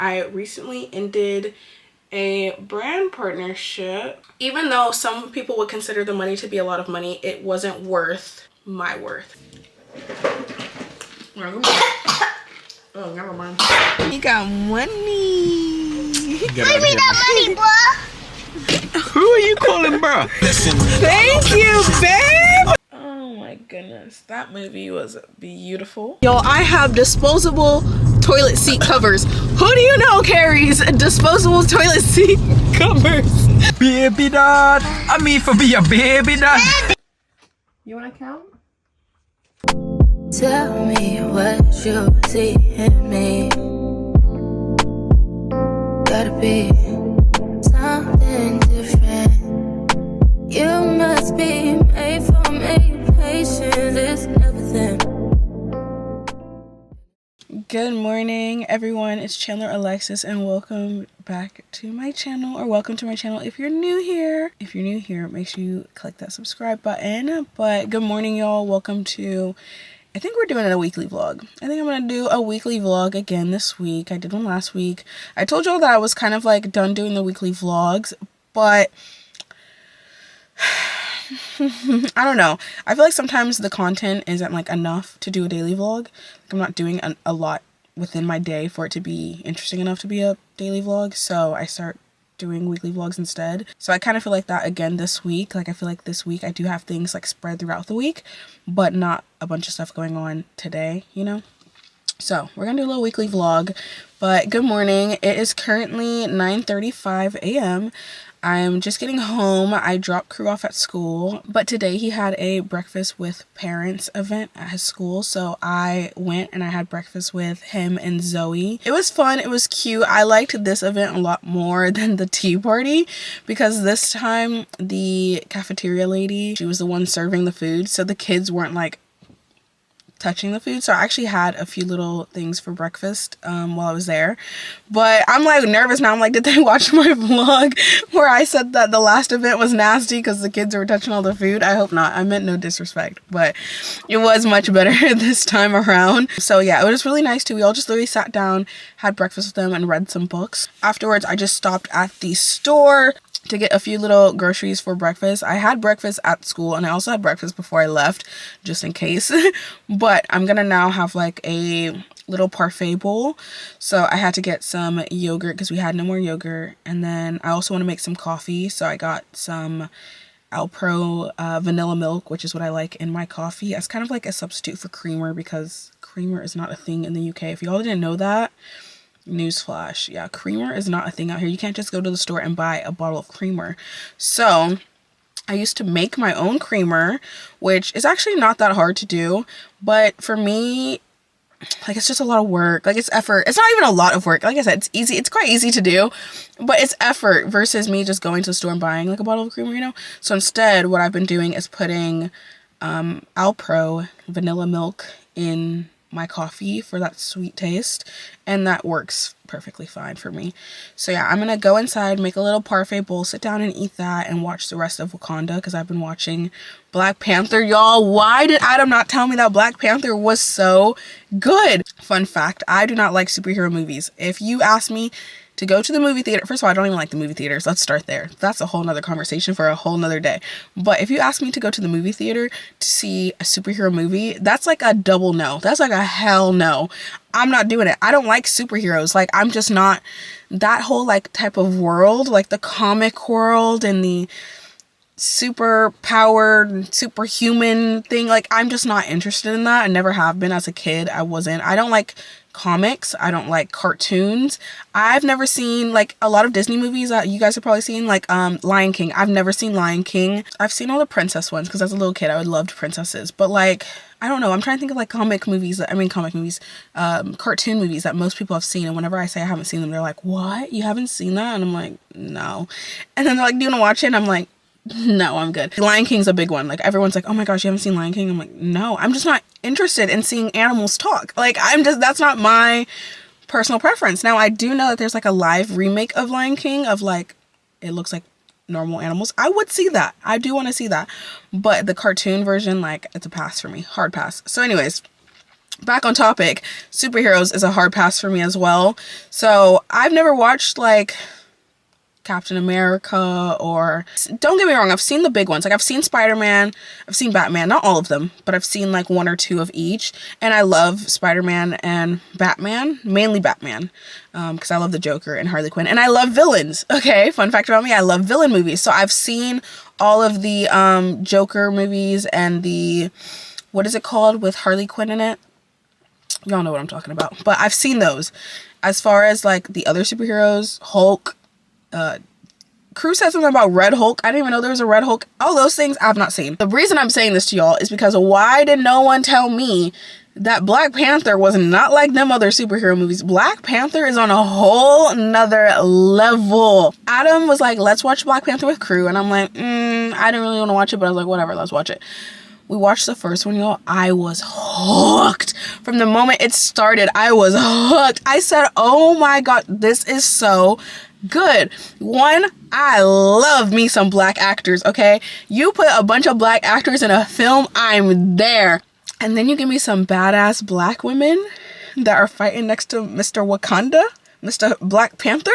I recently ended a brand partnership. Even though some people would consider the money to be a lot of money, it wasn't worth my worth. Oh, never mind. You got money. Give me that money, bro. Who are you calling, bro? Thank you, babe. Oh my goodness, that movie was beautiful. Yo, I have disposable toilet seat covers. Who do you know carries disposable toilet seat covers? Baby dad. I mean for be a baby dad. You wanna count? Tell me what you see in me. Gotta be something different. You must be made for me. Patience is everything. Good morning, everyone. It's Chandler Alexis, and welcome back to my channel, or welcome to my channel if you're new here. If you're new here, make sure you click that subscribe button. But good morning, y'all. Welcome to, I think we're doing a weekly vlog. I think I'm gonna do a weekly vlog again this week. I did one last week. I told y'all that I was kind of like done doing the weekly vlogs, but I don't know. I feel like sometimes the content isn't like enough to do a daily vlog. Like I'm not doing a lot within my day for it to be interesting enough to be a daily vlog. So I start doing weekly vlogs instead. So I kind of feel like that again this week. Like I feel like this week I do have things like spread throughout the week, but not a bunch of stuff going on today, you know? So we're gonna do a little weekly vlog. But good morning. It is currently 9:35 a.m. I'm just getting home. I dropped Crew off at school, but today he had a breakfast with parents event at his school, so I went and I had breakfast with him and Zoe. It was fun. It was cute. I liked this event a lot more than the tea party because this time the cafeteria lady, she was the one serving the food, so the kids weren't like touching the food. So I actually had a few little things for breakfast while I was there, but I'm like nervous now. I'm like, did they watch my vlog where I said that the last event was nasty because the kids were touching all the food? I hope not. I meant no disrespect, but it was much better this time around. So yeah, it was really nice too. We all just literally sat down, had breakfast with them, and read some books. Afterwards, I just stopped at the store to get a few little groceries for breakfast. I had breakfast at school and I also had breakfast before I left, just in case. But I'm gonna now have like a little parfait bowl. So I had to get some yogurt because we had no more yogurt. And then I also want to make some coffee. So I got some 𝗕𝗏𝗏 vanilla milk, which is what I like in my coffee, as kind of like a substitute for creamer because creamer is not a thing in the UK. If y'all didn't know that, newsflash, yeah, creamer is not a thing out here. You can't just go to the store and buy a bottle of creamer. So I used to make my own creamer, which is actually not that hard to do, but for me, like, it's just a lot of work. Like, it's effort. It's not even a lot of work. Like I said, it's easy. It's quite easy to do, but it's effort versus me just going to the store and buying like a bottle of creamer, you know? So instead, what I've been doing is putting 𝗕𝗏𝗏 vanilla milk in my coffee for that sweet taste, and that works perfectly fine for me. So yeah, I'm gonna go inside, make a little parfait bowl, sit down and eat that, and watch the rest of Wakanda because I've been watching Black Panther. Y'all, why did Adam not tell me that Black Panther was so good? Fun fact, I do not like superhero movies. If you ask me to go to the movie theater, first of all, I don't even like the movie theaters. Let's start there. That's a whole nother conversation for a whole nother day. But if you ask me to go to the movie theater to see a superhero movie, that's like a double no. That's like a hell no. I'm not doing it. I don't like superheroes. Like, I'm just not that whole like type of world, like the comic world and the super powered, superhuman thing. Like, I'm just not interested in that. I never have been. As a kid, I wasn't. I don't like comics. I don't like cartoons. I've never seen like a lot of Disney movies that you guys have probably seen, like Lion King. I've never seen Lion King. I've seen all the princess ones because as a little kid I would loved princesses, but like, I don't know, I'm trying to think of like cartoon movies that most people have seen, and whenever I say I haven't seen them, they're like, what, you haven't seen that? And I'm like, no. And then they're like, do you want to watch it? And I'm like, no, I'm good. Lion King's a big one. Like, everyone's like, oh my gosh, you haven't seen Lion King? I'm like, no, I'm just not interested in seeing animals talk. Like, that's not my personal preference. Now, I do know that there's like a live remake of Lion King of like, it looks like normal animals. I would see that. I do want to see that. But the cartoon version, like, it's a pass for me. Hard pass. So anyways, back on topic, superheroes is a hard pass for me as well. So I've never watched like Captain America, or don't get me wrong, I've seen the big ones. Like I've seen Spider-Man, I've seen Batman, not all of them, but I've seen like one or two of each. And I love Spider-Man and Batman, mainly Batman, because I love the Joker and Harley Quinn, and I love villains. Okay, fun fact about me, I love villain movies. So I've seen all of the Joker movies and the, what is it called with Harley Quinn in it? Y'all know what I'm talking about. But I've seen those. As far as like the other superheroes, Hulk, KREW said something about Red Hulk. I didn't even know there was a Red Hulk. All those things I've not seen. The reason I'm saying this to y'all is because why did no one tell me that Black Panther was not like them other superhero movies? Black Panther is on a whole nother level. Adam was like, let's watch Black Panther with KREW. And I'm like, I didn't really want to watch it, but I was like, whatever, let's watch it. We watched the first one, y'all. I was hooked. From the moment it started, I was hooked. I said, oh my God, this is so good. One, I love me some black actors, okay? You put a bunch of black actors in a film, I'm there. And then you give me some badass black women that are fighting next to Mr. Wakanda, Mr. Black Panther.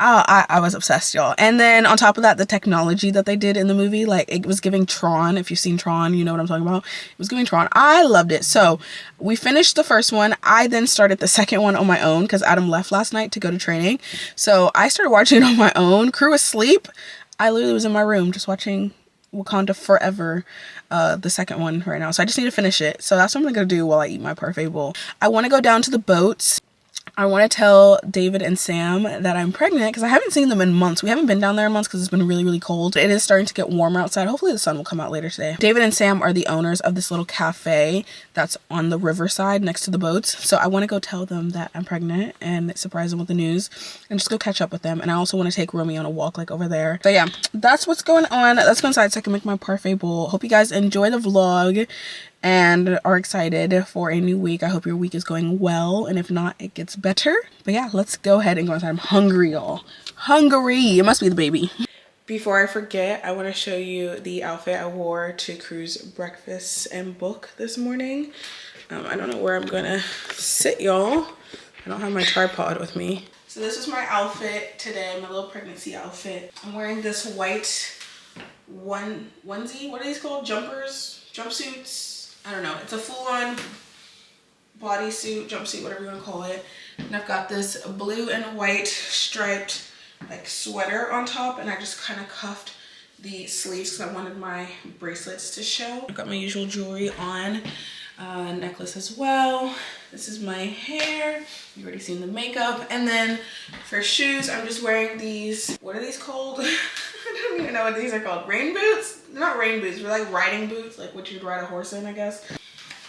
I was obsessed, y'all. And then on top of that, the technology that they did in the movie, like it was giving Tron. If you've seen Tron, you know what I'm talking about. It was giving Tron. I loved it. So we finished the first one. I then started the second one on my own because Adam left last night to go to training. So I started watching it on my own. KREW asleep. I literally was in my room just watching Wakanda Forever, the second one right now. So I just need to finish it. So that's what I'm going to do while I eat my parfait bowl. I want to go down to the boats. I want to tell David and Sam that I'm pregnant because I haven't seen them in months. We haven't been down there in months because it's been really, really cold. It is starting to get warmer outside. Hopefully the sun will come out later today. David and Sam are the owners of this little cafe that's on the riverside next to the boats. So I want to go tell them that I'm pregnant and surprise them with the news and just go catch up with them. And I also want to take Romy on a walk like over there. So yeah, that's what's going on. Let's go inside so I can make my parfait bowl. Hope you guys enjoy the vlog and are excited for a new week. I hope your week is going well, and if not, it gets better. But yeah, let's go ahead and go inside. I'm hungry, y'all. Hungry. It must be the baby. Before I forget, I want to show you the outfit I wore to KREW's breakfast and book this morning. I don't know where I'm gonna sit, y'all. I don't have my tripod with me. So this is my outfit today, my little pregnancy outfit. I'm wearing this white onesie. What are these called? Jumpsuits. I don't know. It's a full-on bodysuit, jumpsuit, whatever you want to call it. And I've got this blue and white striped like sweater on top, and I just kind of cuffed the sleeves because I wanted my bracelets to show. I've got my usual jewelry on, necklace as well. This is my hair. You've already seen the makeup. And then for shoes, I'm just wearing these, what are these called? I don't even know what these are called. Rain boots? Not rain boots, but like riding boots, like what you'd ride a horse in, I guess.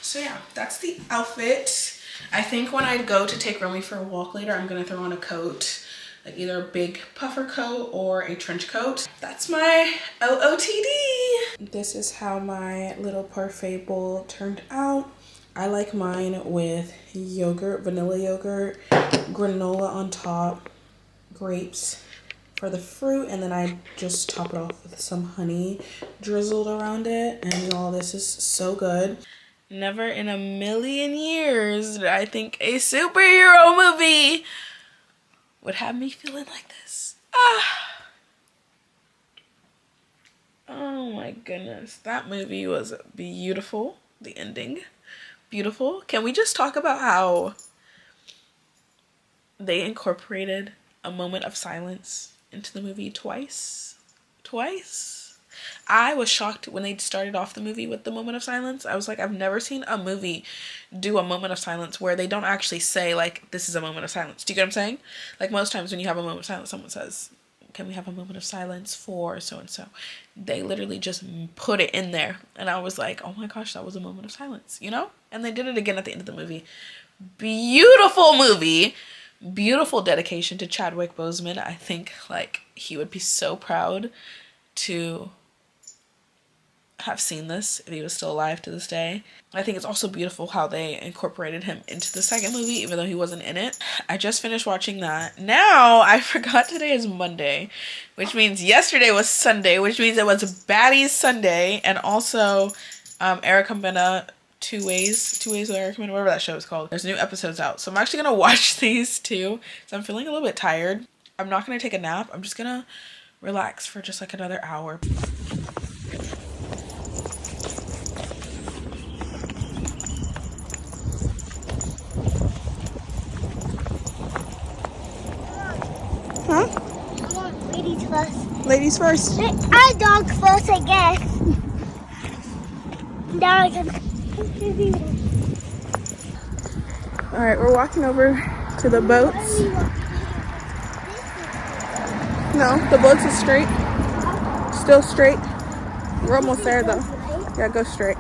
So yeah, that's the outfit. I think when I go to take Romy for a walk later, I'm gonna throw on a coat, like either a big puffer coat or a trench coat. That's my OOTD. This is how my little parfait bowl turned out. I like mine with yogurt, vanilla yogurt, granola on top, grapes for the fruit, and then I just top it off with some honey drizzled around it. And y'all, this is so good. Never in a million years did I think a superhero movie would have me feeling like this. Oh my goodness. That movie was beautiful. The ending. Beautiful. Can we just talk about how they incorporated a moment of silence into the movie twice? I was shocked when they started off the movie with the moment of silence. I was like, I've never seen a movie do a moment of silence where they don't actually say, like, this is a moment of silence. Do you get what I'm saying? Like, most times when you have a moment of silence, someone says, can we have a moment of silence for so-and-so? They literally just put it in there. And I was like, oh my gosh, that was a moment of silence, you know? And they did it again at the end of the movie. Beautiful movie. Beautiful dedication to Chadwick Boseman. I think, like, he would be so proud to have seen this if he was still alive to this day. I think it's also beautiful how they incorporated him into the second movie, even though he wasn't in it. I just finished watching that. Now, I forgot today is Monday, which means yesterday was Sunday, which means it was Baddies Sunday, and also Erica Mena Two Ways That I Recommend, whatever that show is called. There's new episodes out. So I'm actually gonna watch these too. So I'm feeling a little bit tired. I'm not gonna take a nap. I'm just gonna relax for just like another hour. Huh? I want ladies first. Ladies first. Our dog first, I guess. Now I can. All right, we're walking over to the boats. No, the boats is straight. Still straight. We're almost there though. Yeah, go straight.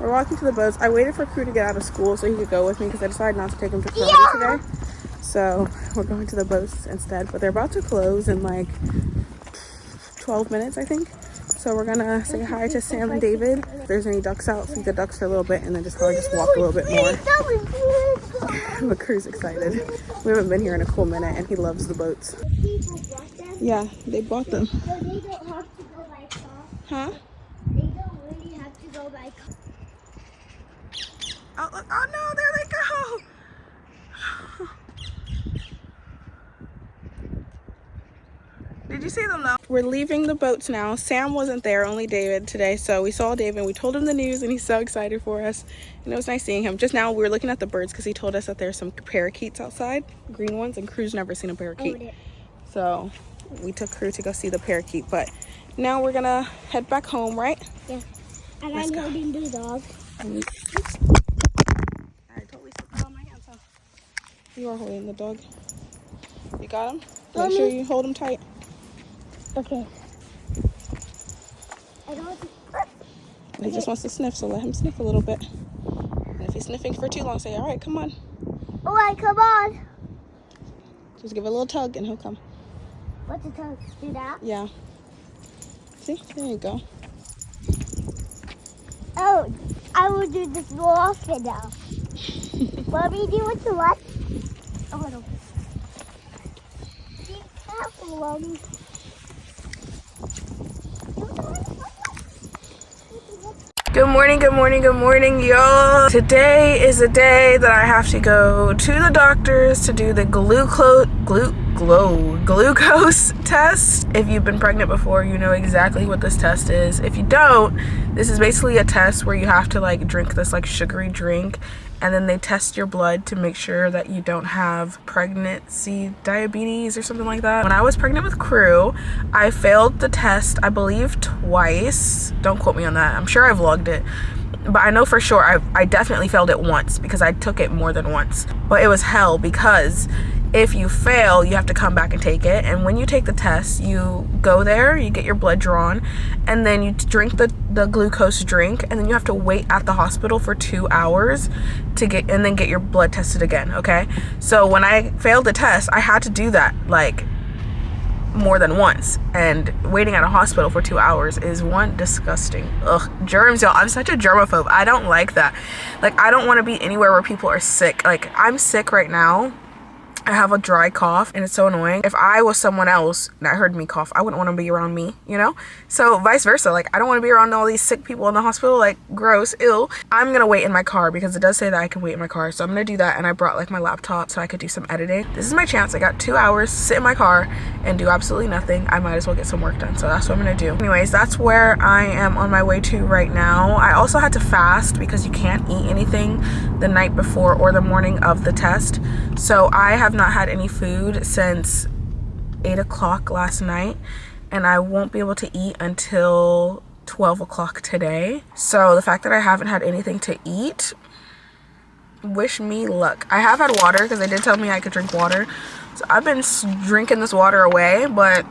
We're walking to the boats. I waited for Crew to get out of school so he could go with me because I decided not to take him to karate today. So we're going to the boats instead, but they're about to close in like 12 minutes, I think. So we're gonna say hi to Sam and David. If there's any ducks out, feed the ducks for a little bit, and then just probably just walk a little bit more. But Crew's excited. We haven't been here in a cool minute, and he loves the boats. Yeah, they bought them. So they don't have to go by car. Huh? They don't really have to go by car. Oh, look. Oh no, there they go. Did you see them though? We're leaving the boats now. Sam wasn't there, only David today. So we saw David and we told him the news and he's so excited for us. And it was nice seeing him. Just now we were looking at the birds because he told us that there's some parakeets outside, green ones, and Crew's never seen a parakeet. So we took Crew to go see the parakeet. But now we're gonna head back home, right? Yeah. And I'm holding the dog. I totally slipped on my hands, huh? You are holding the dog. You got him? Make sure you hold him tight. Okay. I don't. He just wants to sniff, so let him sniff a little bit. And if he's sniffing for too long, say, all right, come on. All right, come on. Just give it a little tug and he'll come. What's the tongue? Do that? Yeah. See? There you go. Oh, I will do this more often now. Mommy, do you want to what? A little. Be careful, Mommy. Good morning, good morning, good morning, y'all. Today is the day that I have to go to the doctors to do the glucose test. If you've been pregnant before, you know exactly what this test is. If you don't, this is basically a test where you have to like drink this like sugary drink, and then they test your blood to make sure that you don't have pregnancy diabetes or something like that. When I was pregnant with Crew, I failed the test, I believe twice. Don't quote me on that. I'm sure I vlogged it. But I know for sure I definitely failed it once because I took it more than once. But it was hell because if you fail, you have to come back and take it. And when you take the test, you go there, you get your blood drawn, and then you drink the glucose drink, and then you have to wait at the hospital for 2 hours to get your blood tested again, okay? So when I failed the test, I had to do that like more than once, and waiting at a hospital for 2 hours is one disgusting. Ugh, germs, y'all. I'm such a germaphobe. I don't like that. Like, I don't want to be anywhere where people are sick. Like, I'm sick right now. I have a dry cough and it's so annoying. If I was someone else and I heard me cough, I wouldn't want to be around me, you know? So vice versa, like I don't want to be around all these sick people in the hospital, like gross, ill. I'm gonna wait in my car because it does say that I can wait in my car. So I'm gonna do that, and I brought like my laptop so I could do some editing. This is my chance. I got 2 hours to sit in my car and do absolutely nothing. I might as well get some work done. So that's what I'm gonna do. Anyways, that's where I am on my way to right now. I also had to fast because you can't eat anything the night before or the morning of the test. So I have not had any food since 8 o'clock last night, and I won't be able to eat until 12 o'clock today. So the fact that I haven't had anything to eat, wish me luck. I have had water because they did tell me I could drink water, so I've been drinking this water away, but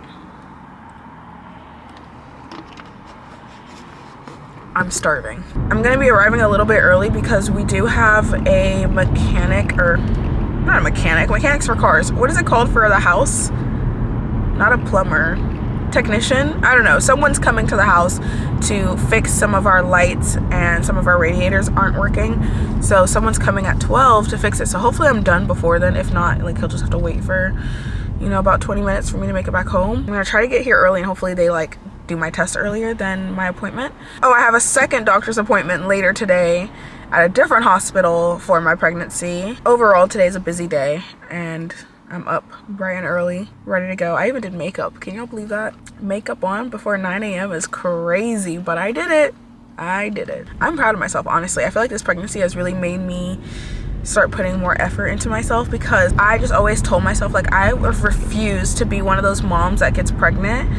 I'm starving. I'm gonna be arriving a little bit early because we do have a mechanic, or not a mechanic, mechanics for cars. What is it called for the house? Not a plumber, technician, I don't know. Someone's coming to the house to fix some of our lights, and some of our radiators aren't working. So someone's coming at 12 to fix it. So hopefully I'm done before then. If not, like he'll just have to wait for, you know, about 20 minutes for me to make it back home. I'm gonna try to get here early, and hopefully they like do my test earlier than my appointment. Oh, I have a second doctor's appointment later today at a different hospital for my pregnancy. Overall, today's a busy day and I'm up bright and early, ready to go. I even did makeup. Can y'all believe that? Makeup on before 9 a.m. is crazy, but I did it. I did it. I'm proud of myself, honestly. I feel like this pregnancy has really made me start putting more effort into myself, because I just always told myself, like, I refuse to be one of those moms that gets pregnant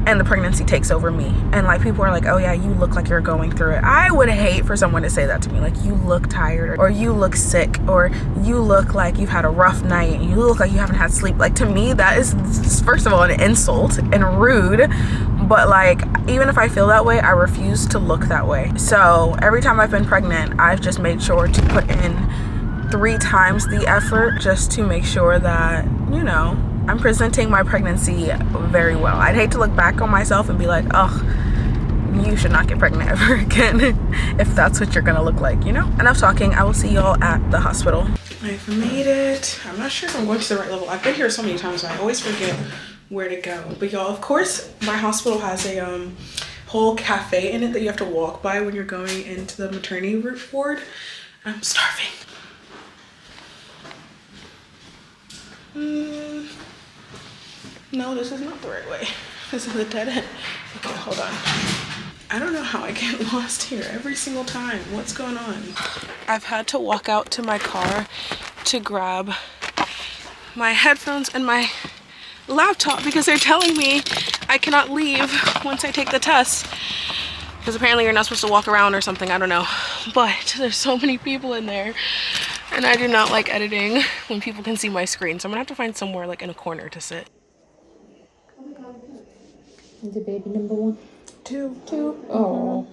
and the pregnancy takes over me, and like people are like, oh yeah, you look like you're going through it. I would hate for someone to say that to me, like, you look tired, or you look sick, or you look like you've had a rough night, and you look like you haven't had sleep. Like, to me, that is, first of all, an insult and rude. But like, even if I feel that way, I refuse to look that way. So every time I've been pregnant, I've just made sure to put in 3 times the effort, just to make sure that, you know, I'm presenting my pregnancy very well. I'd hate to look back on myself and be like, oh, you should not get pregnant ever again if that's what you're gonna look like, you know? Enough talking. I will see y'all at the hospital. I've made it. I'm not sure if I'm going to the right level. I've been here so many times, but I always forget where to go. But y'all, of course, my hospital has a whole cafe in it that you have to walk by when you're going into the maternity ward. I'm starving. No, this is not the right way. This is a dead end. Okay, hold on. I don't know how I get lost here every single time. What's going on? I've had to walk out to my car to grab my headphones and my laptop because they're telling me I cannot leave once I take the test. Because apparently you're not supposed to walk around or something, I don't know. But there's so many people in there, and I do not like editing when people can see my screen. So I'm gonna have to find somewhere like in a corner to sit. Is the baby number 1? 2. Oh,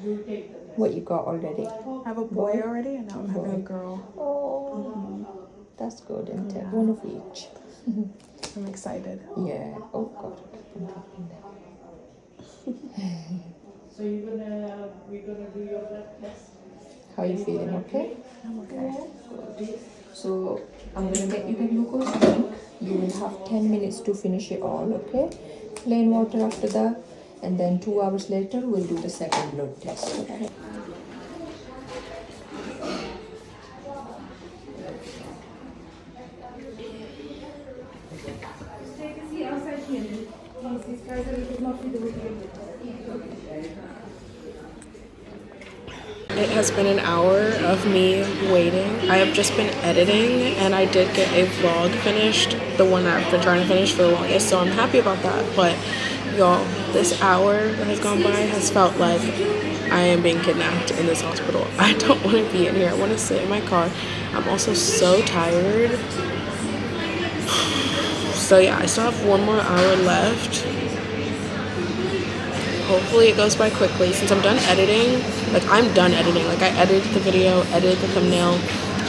what you got already? I have a boy already, and now I'm having a girl. Oh, that's good, isn't it? One of each. I'm excited. Yeah. Oh God. So we're gonna do your blood test. How are you feeling? Okay. I'm okay. Good. So I'm gonna get you the glucose drink. You will have 10 minutes to finish it all. Okay. Plain water after that, and then 2 hours later we'll do the second blood test. Okay. It has been an hour of me waiting. I have just been editing, and I did get a vlog finished, the one I've been trying to finish for the longest, so I'm happy about that. But y'all, this hour that has gone by has felt like I am being kidnapped in this hospital. I don't want to be in here. I want to sit in my car. I'm also so tired. So yeah, I still have 1 more hour left. Hopefully it goes by quickly. Since I'm done editing, like, I'm done editing. Like, I edited the video, edited the thumbnail.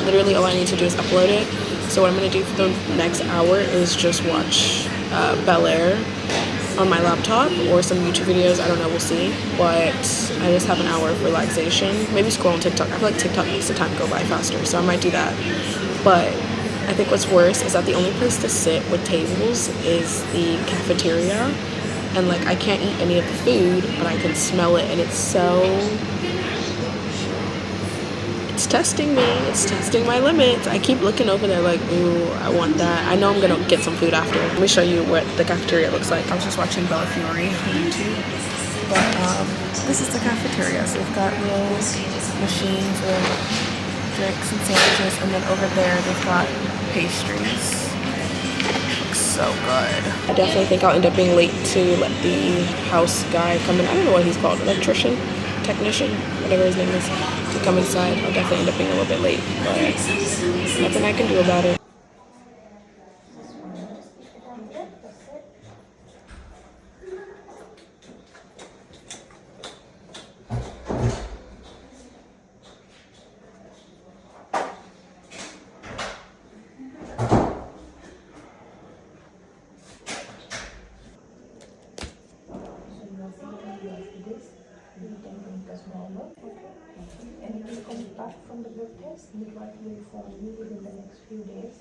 Literally all I need to do is upload it. So what I'm going to do for the next hour is just watch 𝗕𝗏𝗧 on my laptop, or some YouTube videos. I don't know, we'll see. But I just have an hour of relaxation. Maybe scroll on TikTok. I feel like TikTok makes the time go by faster, so I might do that. But I think what's worse is that the only place to sit with tables is the cafeteria. And like, I can't eat any of the food, but I can smell it, and it's testing me. It's testing my limits. I keep looking over there like, ooh, I want that. I know I'm gonna get some food after. Let me show you what the cafeteria looks like. I was just watching Bella Fiore on YouTube, but this is the cafeteria. So they've got little machines of drinks and sandwiches, and then over there they've got pastries. So good. I definitely think I'll end up being late to let the house guy come in. I don't know what he's called, electrician, technician, whatever his name is, to come inside. I'll definitely end up being a little bit late, but nothing I can do about it. start from the blood test. Midwife will inform you within the next few days.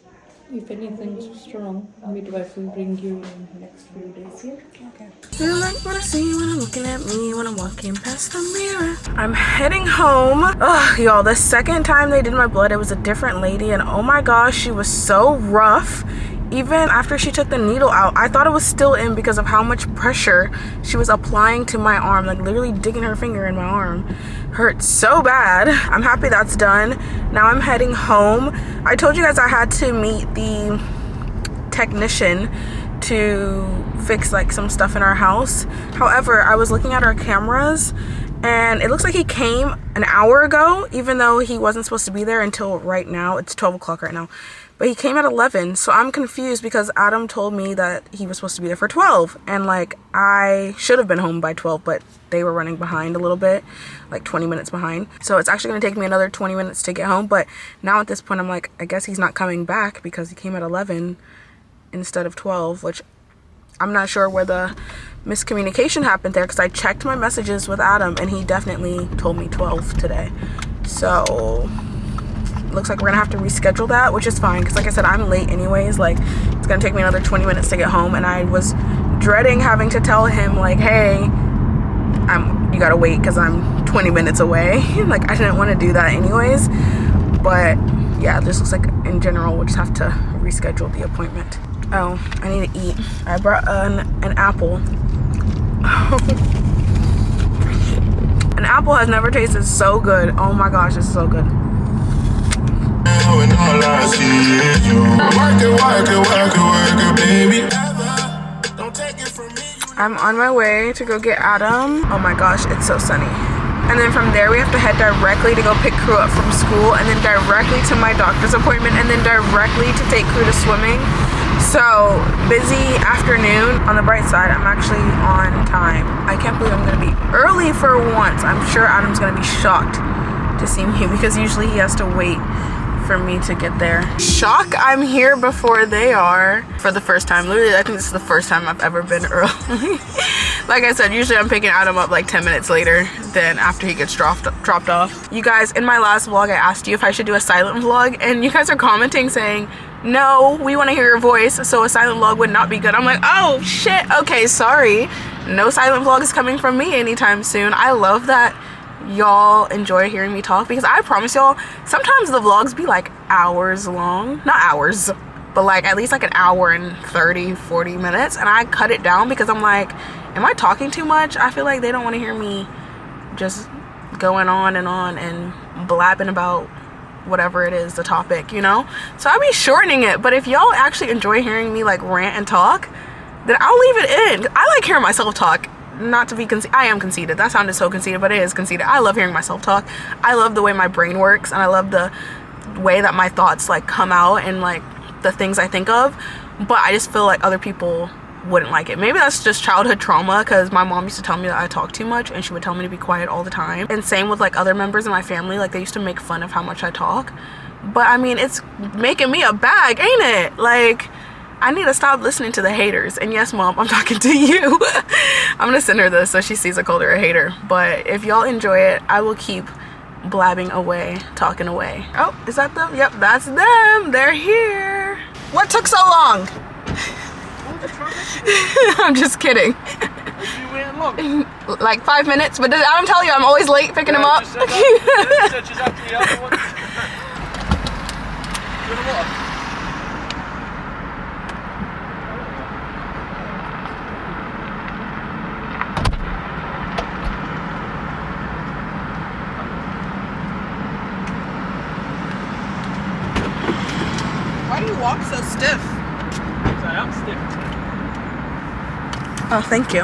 If anything's strong, midwife will bring you in next few days here. Okay. You like what I see when I'm looking at me when I'm walking past the mirror. I'm heading home. Ugh, y'all, the second time they did my blood, it was a different lady, and oh my gosh, she was so rough. Even after she took the needle out, I thought it was still in because of how much pressure she was applying to my arm, like literally digging her finger in my arm. Hurt so bad. I'm happy that's done. Now I'm heading home. I told you guys I had to meet the technician to fix like some stuff in our house. However, I was looking at our cameras and it looks like he came an hour ago, even though he wasn't supposed to be there until right now. It's 12 o'clock right now. But he came at 11, so I'm confused because Adam told me that he was supposed to be there for 12. And like, I should have been home by 12, but they were running behind a little bit, like 20 minutes behind. So it's actually gonna take me another 20 minutes to get home. But now at this point, I'm like, I guess he's not coming back because he came at 11 instead of 12, which I'm not sure where the miscommunication happened there because I checked my messages with Adam and he definitely told me 12 today. So looks like we're gonna have to reschedule that, which is fine because like I said, I'm late anyways. Like, it's gonna take me another 20 minutes to get home, and I was dreading having to tell him like, hey, you gotta wait because I'm 20 minutes away. Like, I didn't want to do that anyways, but yeah, this looks like in general we'll just have to reschedule the appointment. Oh, I need to eat. I brought an apple. An apple has never tasted so good. Oh my gosh, it's so good. When all I see is you. Work it, baby. Don't take it from me. I'm on my way to go get Adam. Oh my gosh, it's so sunny. And then from there we have to head directly to go pick Crew up from school, and then directly to my doctor's appointment, and then directly to take Crew to swimming. So busy afternoon. On the bright side, I'm actually on time. I can't believe I'm gonna be early for once. I'm sure Adam's gonna be shocked to see me because usually he has to wait for me to get there. Shock, I'm here before they are for the first time. Literally, I think this is the first time I've ever been early. Like I said, usually I'm picking Adam up like 10 minutes later than after he gets dropped off. You guys, in my last vlog, I asked you if I should do a silent vlog, and you guys are commenting saying, no, we want to hear your voice, so a silent vlog would not be good. I'm like, oh shit, okay, sorry. No silent vlog is coming from me anytime soon. I love that y'all enjoy hearing me talk, because I promise y'all, sometimes the vlogs be like hours long. Not hours, but like at least like an hour and 30-40 minutes, and I cut it down because I'm like, am I talking too much? I feel like they don't want to hear me just going on and blabbing about whatever it is, the topic, you know? So I'll be shortening it, but if y'all actually enjoy hearing me like rant and talk, then I'll leave it in. I like hearing myself talk. Not to be conceited, I am conceited. That sounded so conceited, but it is conceited. I love hearing myself talk. I love the way my brain works, and I love the way that my thoughts like come out and like the things I think of. But I just feel like other people wouldn't like it. Maybe that's just childhood trauma, because my mom used to tell me that I talk too much, and she would tell me to be quiet all the time. And same with like other members of my family, like they used to make fun of how much I talk. But I mean, it's making me a bag, ain't it? Like, I need to stop listening to the haters. And yes, mom, I'm talking to you. I'm gonna send her this so she sees I called her a hater. But if y'all enjoy it, I will keep blabbing away, talking away. Oh, is that them? Yep, that's them. They're here. What took so long? I'm just kidding. Like 5 minutes, but did Adam tell you I'm always late picking him up? Why do you walk so stiff? I am stiff. Oh, thank you.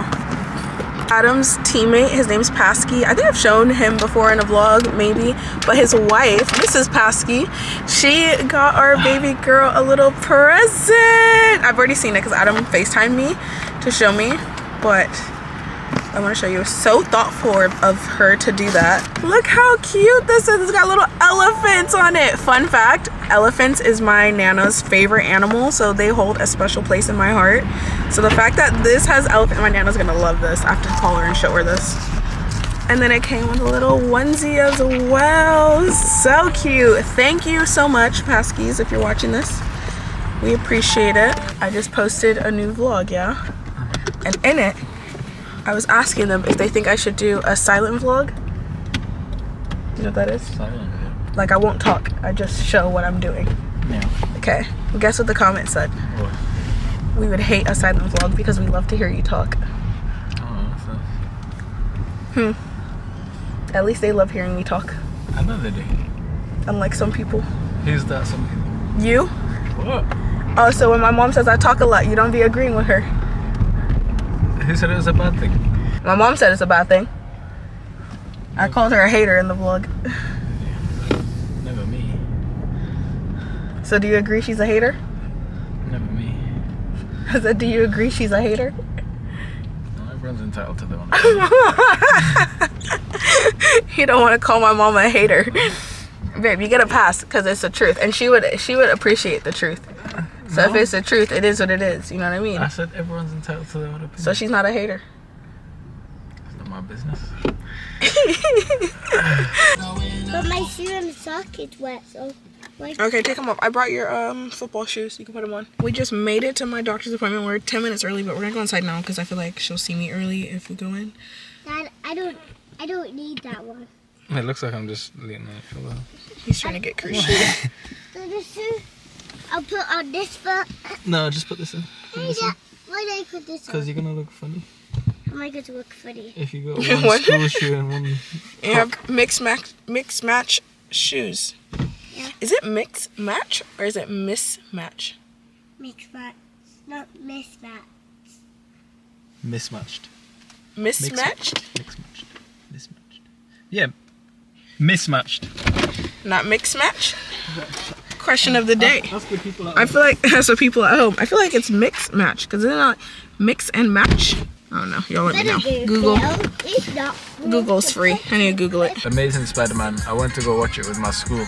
Adam's teammate, his name's Paskey. I think I've shown him before in a vlog, maybe. But his wife, Mrs. Paskey, she got our baby girl a little present. I've already seen it because Adam FaceTimed me to show me. But I want to show you. It's so thoughtful of her to do that. Look how cute this is. It's got little elephants on it. Fun fact, elephants is my Nana's favorite animal, so they hold a special place in my heart. So the fact that this has elephant, my Nana's gonna love this. I have to call her and show her this. And then it came with a little onesie as well. So cute. Thank you so much, Paskies, if you're watching this. We appreciate it. I just posted a new vlog, yeah? And in it, I was asking them if they think I should do a silent vlog. You know what that is? Silent. Like I won't talk, I just show what I'm doing. Yeah. Okay, well, guess what the comment said? What? We would hate a silent vlog because we love to hear you talk. Oh, that's nice. At least they love hearing me talk. I know they do. Unlike some people. Who's that? Some people. You? What? Oh, so when my mom says I talk a lot, you don't be agreeing with her. Who said it was a bad thing? My mom said it's a bad thing. I called her a hater in the vlog. Never me. So do you agree she's a hater? Never me. I said, do you agree she's a hater? No, everyone's entitled to their own. You don't want to call my mom a hater. Babe, you get a pass because it's the truth. And she would appreciate the truth. So if it's the truth, it is what it is. You know what I mean? I said everyone's entitled to their own opinion. So she's not a hater. It's not my business. But my shoe and sock is wet, so. Okay, take them off. I brought your football shoes. You can put them on. We just made it to my doctor's appointment. We're 10 minutes early, but we're gonna go inside now because I feel like she'll see me early if we go in. Dad, I don't need that one. It looks like I'm just leaning on your shoulder. He's trying to get crazy. So the shoe, I'll put on this foot. No, just put this in. Hey, Dad, why did I put this on? Because you're gonna look funny. Am I going to look funny? If you got one school shoe and one. You have mix match shoes. Yeah. Is it mix match or is it mismatch? Mix match, not mismatch. Mismatched. Mismatched? Mismatched. Yeah. Mismatched. Not mix match? Question of the day. That's good people at I feel like that's what people at home. I feel like it's mix match because they're not mix and match. I don't know. Y'all let me know. Google. It's not. Google's free. I need to Google it. Amazing Spider-Man. I went to go watch it with my school.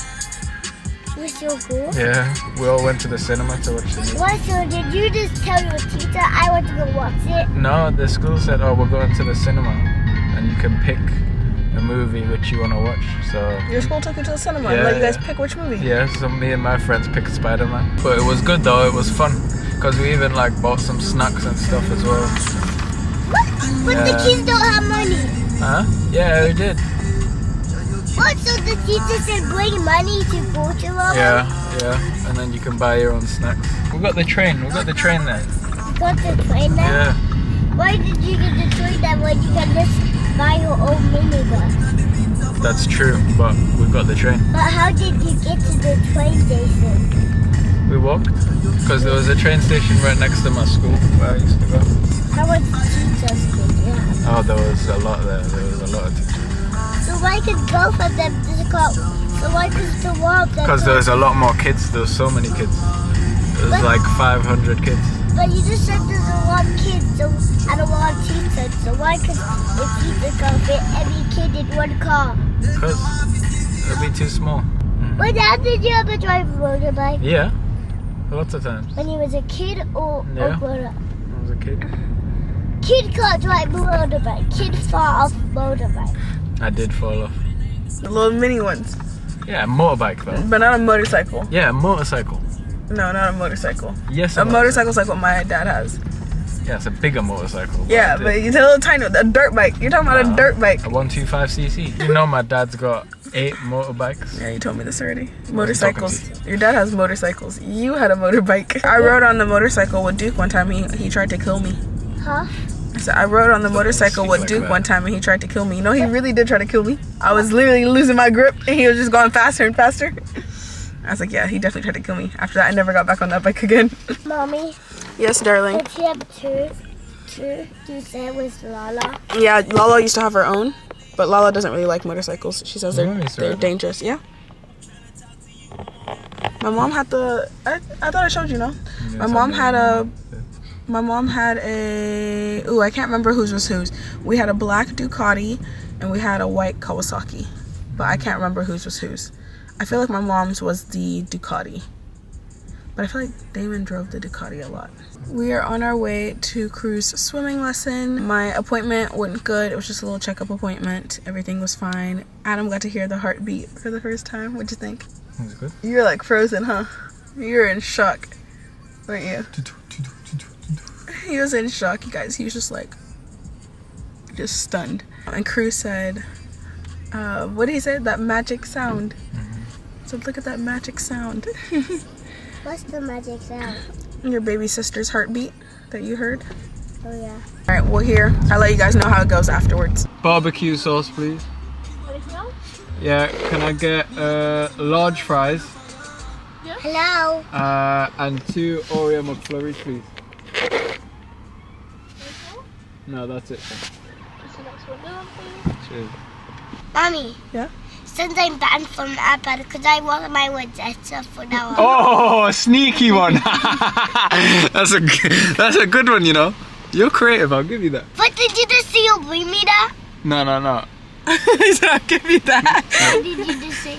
What's your goal? Yeah, we all went to the cinema to watch the movie. What, so did you just tell your teacher I want to go watch it? No, the school said, oh, we're going to the cinema and you can pick a movie which you want to watch. So Your school took you to the cinema and Yeah, let you guys yeah. pick which movie. yeah, so me and my friends picked Spider-Man. But it was good though, it was fun. Because we even like bought some snacks and stuff as well. But the Yeah. kids don't have money. Huh? Yeah, we did. What, so the teacher said bring money to go to Lola? Yeah. And then you can buy your own snacks. We got the train there. You got the train there? Yeah. Why did you get the train there when you can just buy your own minibus? That's true, but we got the train. But how did you get to the train station? We walked. Because there was a train station right next to my school where I used to go. How much teachers did you have? Oh, there was a lot there. There was a lot of teachers. So why could both of them just go? So why could the one of them? Because there was a lot more kids. There was so many kids. There was like 500 kids. But you just said there's a lot of kids and a lot of teachers. So why could the teacher go fit every kid in one car? Because it'd be too small. But Dad, did you ever drive a motorbike? Yeah. Lots of times. When you was a kid or Yeah. grown up? When I was a kid. Kid can't drive a motorbike. Kid fall off motorbike. I did fall off. The little mini ones. Yeah, a motorbike though. But not a motorcycle. Yeah, a motorcycle. No, not a motorcycle. Yes, A motorcycle's like what my dad has. Yeah, it's a bigger motorcycle. Yeah, but it's a little tiny, a dirt bike. You're talking about a dirt bike. A 125cc. You know my dad's got 8 motorbikes. Yeah, you told me this already. Motorcycles. Your dad has motorcycles. You had a motorbike. I rode on the motorcycle with Duke one time. He tried to kill me. Huh? So I rode on the motorcycle with like Duke that. one time and he tried to kill me. You know, he really did try to kill me. I was literally losing my grip and he was just going faster and faster. I was like, yeah, he definitely tried to kill me. After that, I never got back on that bike again. Mommy, Yes, darling. did you have two to say with Lala? Yeah, Lala used to have her own, but Lala doesn't really like motorcycles. She says Nice, they're right? dangerous. Yeah. My mom had the. I thought I showed you, no? My mom had a. My mom had a. Ooh, I can't remember whose was whose. We had a black Ducati and we had a white Kawasaki, but I can't remember whose was whose. I feel like my mom's was the Ducati. But I feel like Damon drove the Ducati a lot. We are on our way to KREW's swimming lesson. My appointment went good. It was just a little checkup appointment. Everything was fine. Adam got to hear the heartbeat for the first time. What'd you think? It was good. You're like frozen, huh? You're in shock, weren't you? He was in shock, you guys. He was just like, just stunned. And KREW said, what did he say? That magic sound. So look at that magic sound. What's the magic sound? Your baby sister's heartbeat that you heard. Oh yeah. All right, well here, I'll let you guys know how it goes afterwards. Barbecue sauce, please. Yeah, can I get large fries? Hello. And 2 Oreo McFlurries, please. No, that's it. Cheers. Mommy. Yeah? Since I'm banned from the iPad, because I want my words extra for now on. Oh, a sneaky one. That's a good one, you know. You're creative, I'll give you that. But did you just say you'll bring me that? No. He said, I'll give you that. Or did you just say,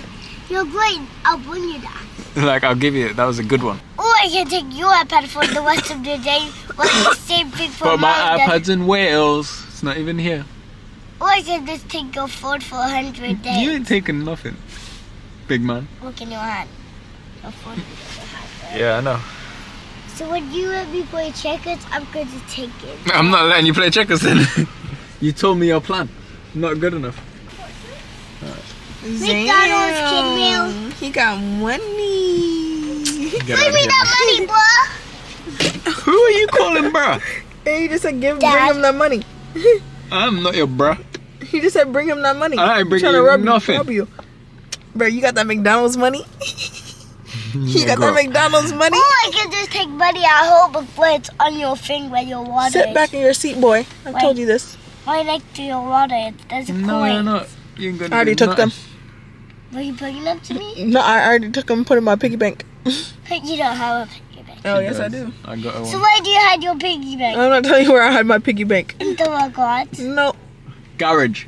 you're great, I'll bring you that? Like, I'll give you it. That was a good one. Or I can take your iPad for the rest of the day. But the same thing for But my mine. iPad's in Wales. It's not even here. Or I can just take your phone for 100 days. You ain't taking nothing, big man. Look in your hand. Your phone. Yeah, I know. So when you let me play checkers, I'm going to take it. I'm not letting you play checkers then. You told me your plan. Not good enough. McDonald's kid meal. He got money. Get Bring out me of that money, bruh. here. Who are you calling bruh? Hey, he just said, bring Dad. him that money. I'm not your bruh. He just said, bring him that money. I ain't bringing Tryna you rub nothing. Rub you. Bro, you got that McDonald's money? You got girl. that McDonald's money? Or I can just take money at home before it's on your thing where your water Sit is. back in your seat, boy. I've Wait. told you this. Right next to your water, there's a No, coin. you're not. You ain't gonna I already do took them. nothing. Were you bringing them to me? No, I already took them and put them in my piggy bank. But you don't have a piggy bank. Oh, She yes, I does. do. I got her So one. where do you hide your piggy bank? I'm not telling you where I had my piggy bank. In the garage. No. Garage.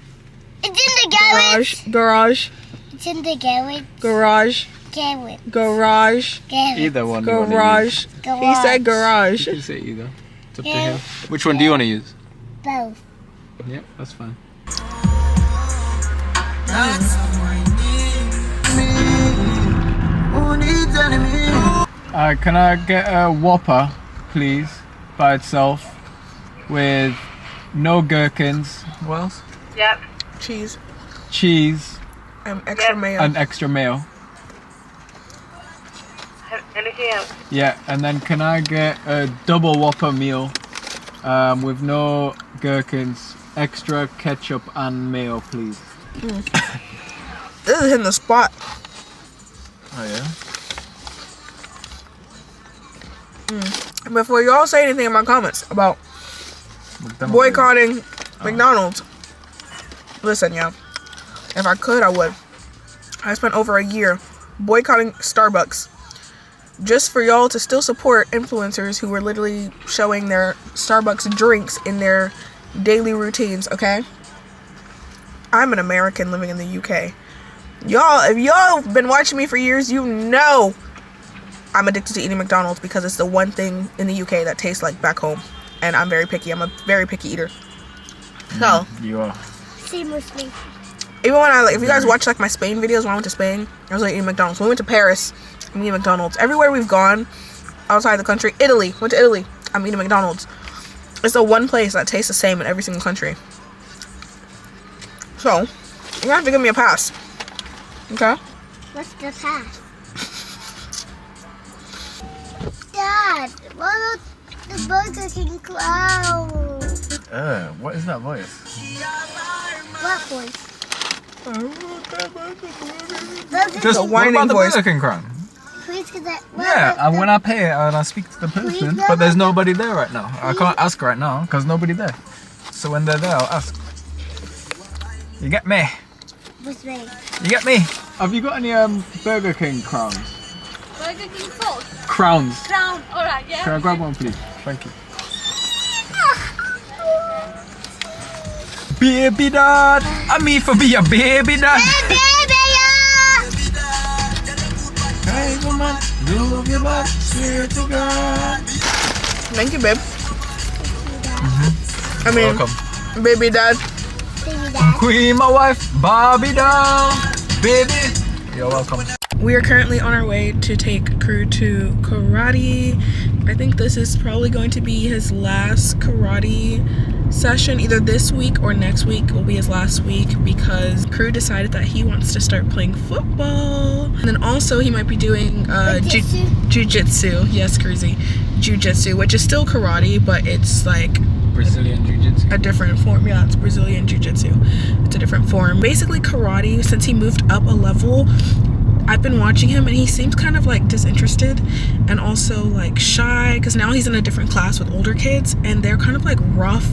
It's in the garage. Garage. It's in the garage. Garage. Garage. Garage. Garage. Either one. you wanna Garage. He said garage. use. You can say either. It's up to Yeah. him. Which one do you want to use? Both. Yep, that's fine. Can I get a Whopper, please, by itself, with no gherkins. What else? Yep. Cheese. Cheese Extra Yep. mayo. and extra mayo. Anything else? Yeah, and then can I get a double Whopper meal with no gherkins, extra ketchup and mayo, please? This is in the spot. Oh yeah. Before y'all say anything in my comments about McDonald's. boycotting McDonald's, listen, y'all. If I could, I would. I spent over a year boycotting Starbucks just for y'all to still support influencers who were literally showing their Starbucks drinks in their daily routines, okay? I'm an American living in the UK. Y'all, if y'all have been watching me for years, you know I'm addicted to eating McDonald's because it's the one thing in the UK that tastes like back home. And I'm very picky. I'm a very picky eater. So, You are. Same with me. even when if you guys watch like my Spain videos when I went to Spain, I was like eating McDonald's. When we went to Paris, I'm eating McDonald's. Everywhere we've gone outside the country, went to Italy, I'm eating McDonald's. It's the one place that tastes the same in every single country. So, you're gonna have to give me a pass. Okay? What's the pass? Dad, what about the Burger King clown? What is that voice? What voice? Just a whining voice. Burger King crown. Please get that. Yeah, and when I pay it and I speak to the person, but there's nobody there right now. I can't ask right now because nobody's there. So when they're there, I'll ask. You get me? What's me? You get me? Have you got any Burger King crowns? Burger King sauce. Crowns. Crown. Alright, yeah. Can I grab one, please? Thank you. Baby dad, I'm me for be a baby dad. Hey, woman. Move your butt, swear to God. Thank you, babe. I You're mean, welcome. baby dad. Baby dad. Queen, my wife, Bobby doll, baby. You're welcome. We are currently on our way to take Crew to karate. I think this is probably going to be his last karate session. Either this week or next week will be his last week because Crew decided that he wants to start playing football. And then also he might be doing jiu-jitsu. Yes, crazy. Jiu-jitsu, which is still karate, but it's like Brazilian Jiu-Jitsu. a different form. Yeah, it's Brazilian Jiu-Jitsu. It's a different form. Basically karate, since he moved up a level, I've been watching him and he seems kind of like disinterested and also like shy because now he's in a different class with older kids and they're kind of like rough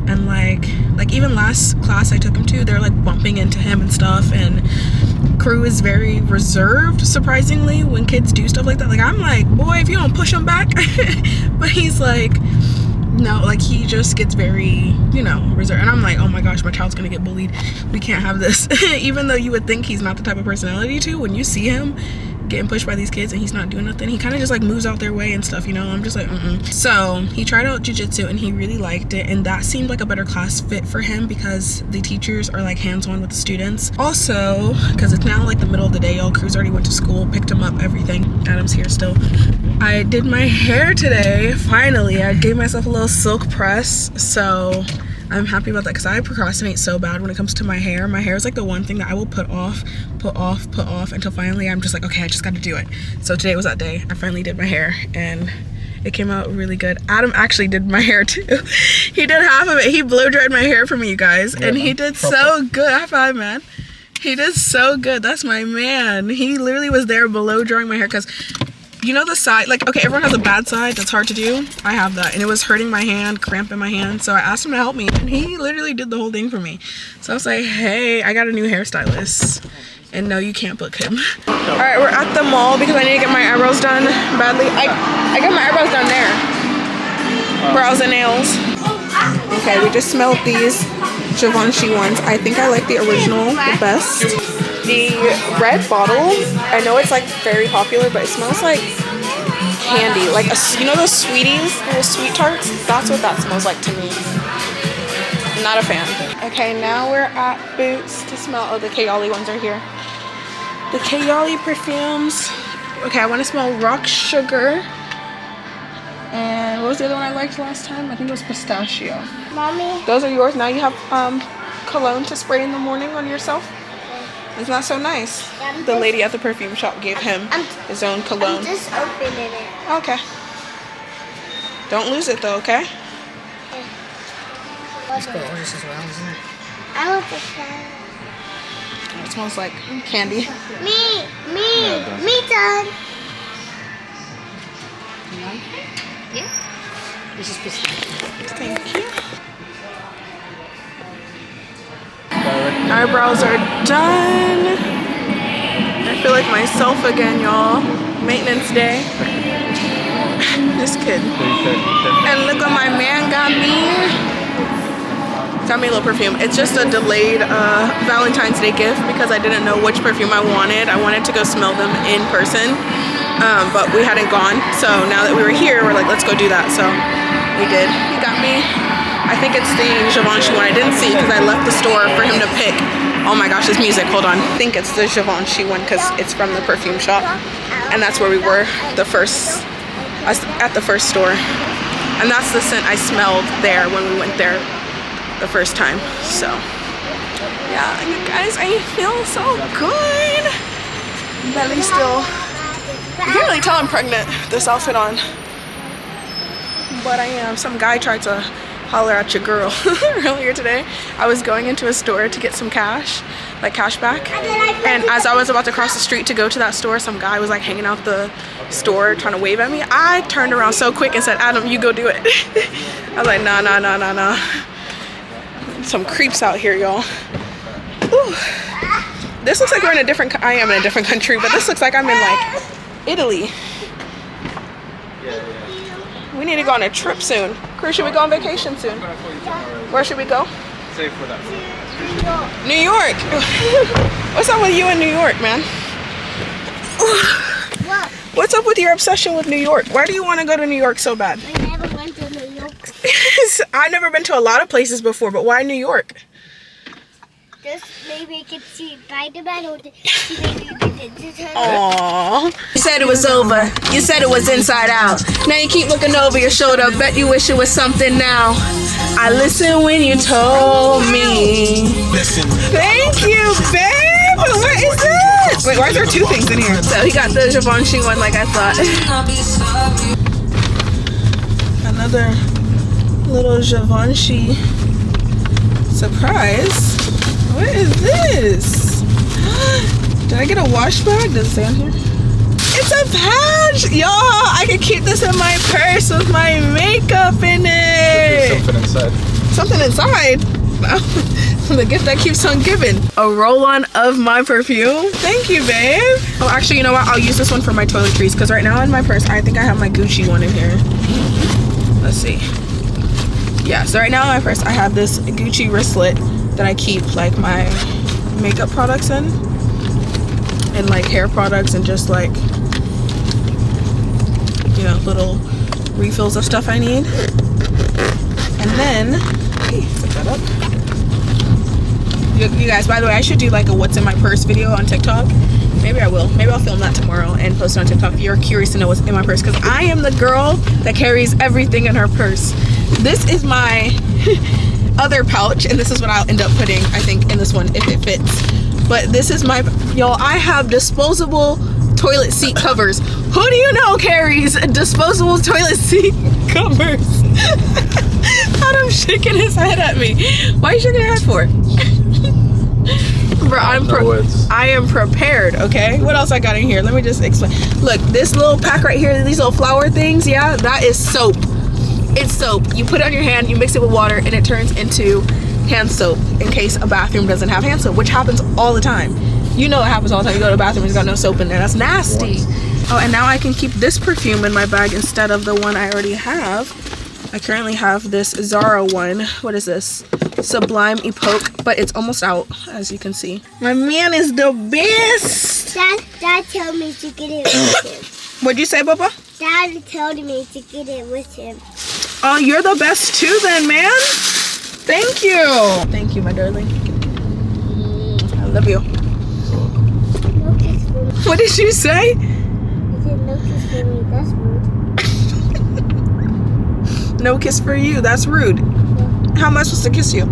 and like even last class I took him to, they're like bumping into him and stuff, and Crew is very reserved surprisingly when kids do stuff like that. Like I'm like, boy, if you don't push him back. But he's like, no, like he just gets very, you know, reserved. And I'm like, oh my gosh, my child's gonna get bullied. We can't have this. Even though you would think he's not the type of personality to, when you see him getting pushed by these kids and he's not doing nothing, he kind of just like moves out their way and stuff, you know. I'm just like, So he tried out jiu-jitsu and he really liked it, and that seemed like a better class fit for him because the teachers are like hands-on with the students. Also, because it's now like the middle of the day, y'all, Crew's already went to school, picked him up, everything. Adam's here still. I did my hair today. Finally, I gave myself a little silk press, so I'm happy about that because I procrastinate so bad when it comes to my hair. My hair is like the one thing that I will put off until finally I'm just like, okay, I just got to do it. So today was that day. I finally did my hair and it came out really good. Adam actually did my hair too. He did half of it. He blow dried my hair for me, you guys, and he did so good. High five, man. He did so good. That's my man. He literally was there below drying my hair because, you know, the side, like, okay, everyone has a bad side that's hard to do. I have that, and it was hurting my hand, cramping my hand, so I asked him to help me, and he literally did the whole thing for me. So I was like, hey, I got a new hairstylist, and no, you can't book him. All right, we're at the mall because I need to get my eyebrows done badly. I got my eyebrows done there. Brows and nails. Okay, we just smelled these Givenchy ones. I think I like the original the best. The red bottle, I know it's like very popular, but it smells like candy. Like, you know those sweeties, little sweet tarts? That's what that smells like to me. Not a fan. Okay, now we're at Boots to smell. Oh, the 𝗕𝗨𝗦 ones are here. The 𝗕𝗨𝗦 perfumes. Okay, I want to smell Rock Sugar. And what was the other one I liked last time? I think it was Pistachio. Mommy. Those are yours. Now you have cologne to spray in the morning on yourself. Isn't that so nice? The lady at the perfume shop gave him his own cologne. I'm just opening it. Okay. Don't lose it though, okay? Let's go. I want the flower. It smells like candy. Me done. Yeah. This is pistachio. Thank you. Eyebrows are done. I feel like myself again, y'all. Maintenance day. Just kidding. And look what my man got me. Got me a little perfume. It's just a delayed Valentine's Day gift because I didn't know which perfume I wanted. I wanted to go smell them in person, but we hadn't gone. So now that we were here, we're like, let's go do that. So we did. He got me, I think it's the Givenchy one. I didn't see because I left the store for him to pick. Oh my gosh, this music, hold on. I think it's the Givenchy one because it's from the perfume shop. And that's where we were at the first store. And that's the scent I smelled there when we went there the first time. So yeah, you guys, I feel so good. Belly still, you can't really tell I'm pregnant, this outfit on. But I am. Some guy tried to holler at your girl earlier today. I was going into a store to get some cash, like cash back, and as I was about to cross the street to go to that store, some guy was like hanging out the store trying to wave at me. I turned around so quick and said, Adam, you go do it. I was like, nah. Some creeps out here, y'all. This looks like we're in a different, I am in a different country, but this looks like I'm in like Italy. We need to go on a trip soon. Crew, should we go on vacation soon? Where should we go? Safe for that. New York. What's up with you in New York, man? What? What's up with your obsession with New York? Why do you want to go to New York so bad? I never went to New York. I've never been to a lot of places before, but why New York? Just maybe I could see Spider-Man or see maybe Aww. You said it was over. You said it was inside out. Now you keep looking over your shoulder. Bet you wish it was something now. I listened when you told me. Thank you, babe. What is this? Wait, why is there two things in here? So he got the Givenchy one like I thought. Another little Givenchy surprise. What is this? Did I get a wash bag? Does it say on here? It's a pouch! Y'all, I can keep this in my purse with my makeup in it. Something inside. Something inside? The gift that keeps on giving. A roll-on of my perfume. Thank you, babe. Oh, actually, you know what? I'll use this one for my toiletries because right now in my purse, I think I have my Gucci one in here. Let's see. Yeah, so right now in my purse, I have this Gucci wristlet that I keep like my makeup products in, and like hair products, and just like, you know, little refills of stuff I need. And then, hey, put that up. You guys, by the way, I should do like a what's in my purse video on TikTok. Maybe I will. Maybe I'll film that tomorrow and post it on TikTok if you're curious to know what's in my purse, because I am the girl that carries everything in her purse. This is my other pouch, and this is what I'll end up putting, I think, in this one if it fits. But this is my, y'all, I have disposable toilet seat covers. Who do you know carries disposable toilet seat covers? Adam shaking his head at me. Why are you shaking your head for? Bro, I am prepared, okay? What else I got in here? Let me just explain. Look, this little pack right here, these little flower things, yeah, that is soap. It's soap. You put it on your hand, you mix it with water, and it turns into hand soap in case a bathroom doesn't have hand soap, which happens all the time. You know it happens all the time. You go to the bathroom and there's got no soap in there. That's nasty. Oh, and now I can keep this perfume in my bag instead of the one I already have. I currently have this Zara one. What is this? Sublime Epoque, but it's almost out, as you can see. My man is the best. Dad told me to get it with him. What'd you say, Bubba? Dad told me to get it with him. Oh, you're the best too then, man. Thank you. Thank you, my darling. I love you. No kiss for me. What did you say? I said no kiss for me. That's rude. No kiss for you. That's rude. How am I supposed to kiss you?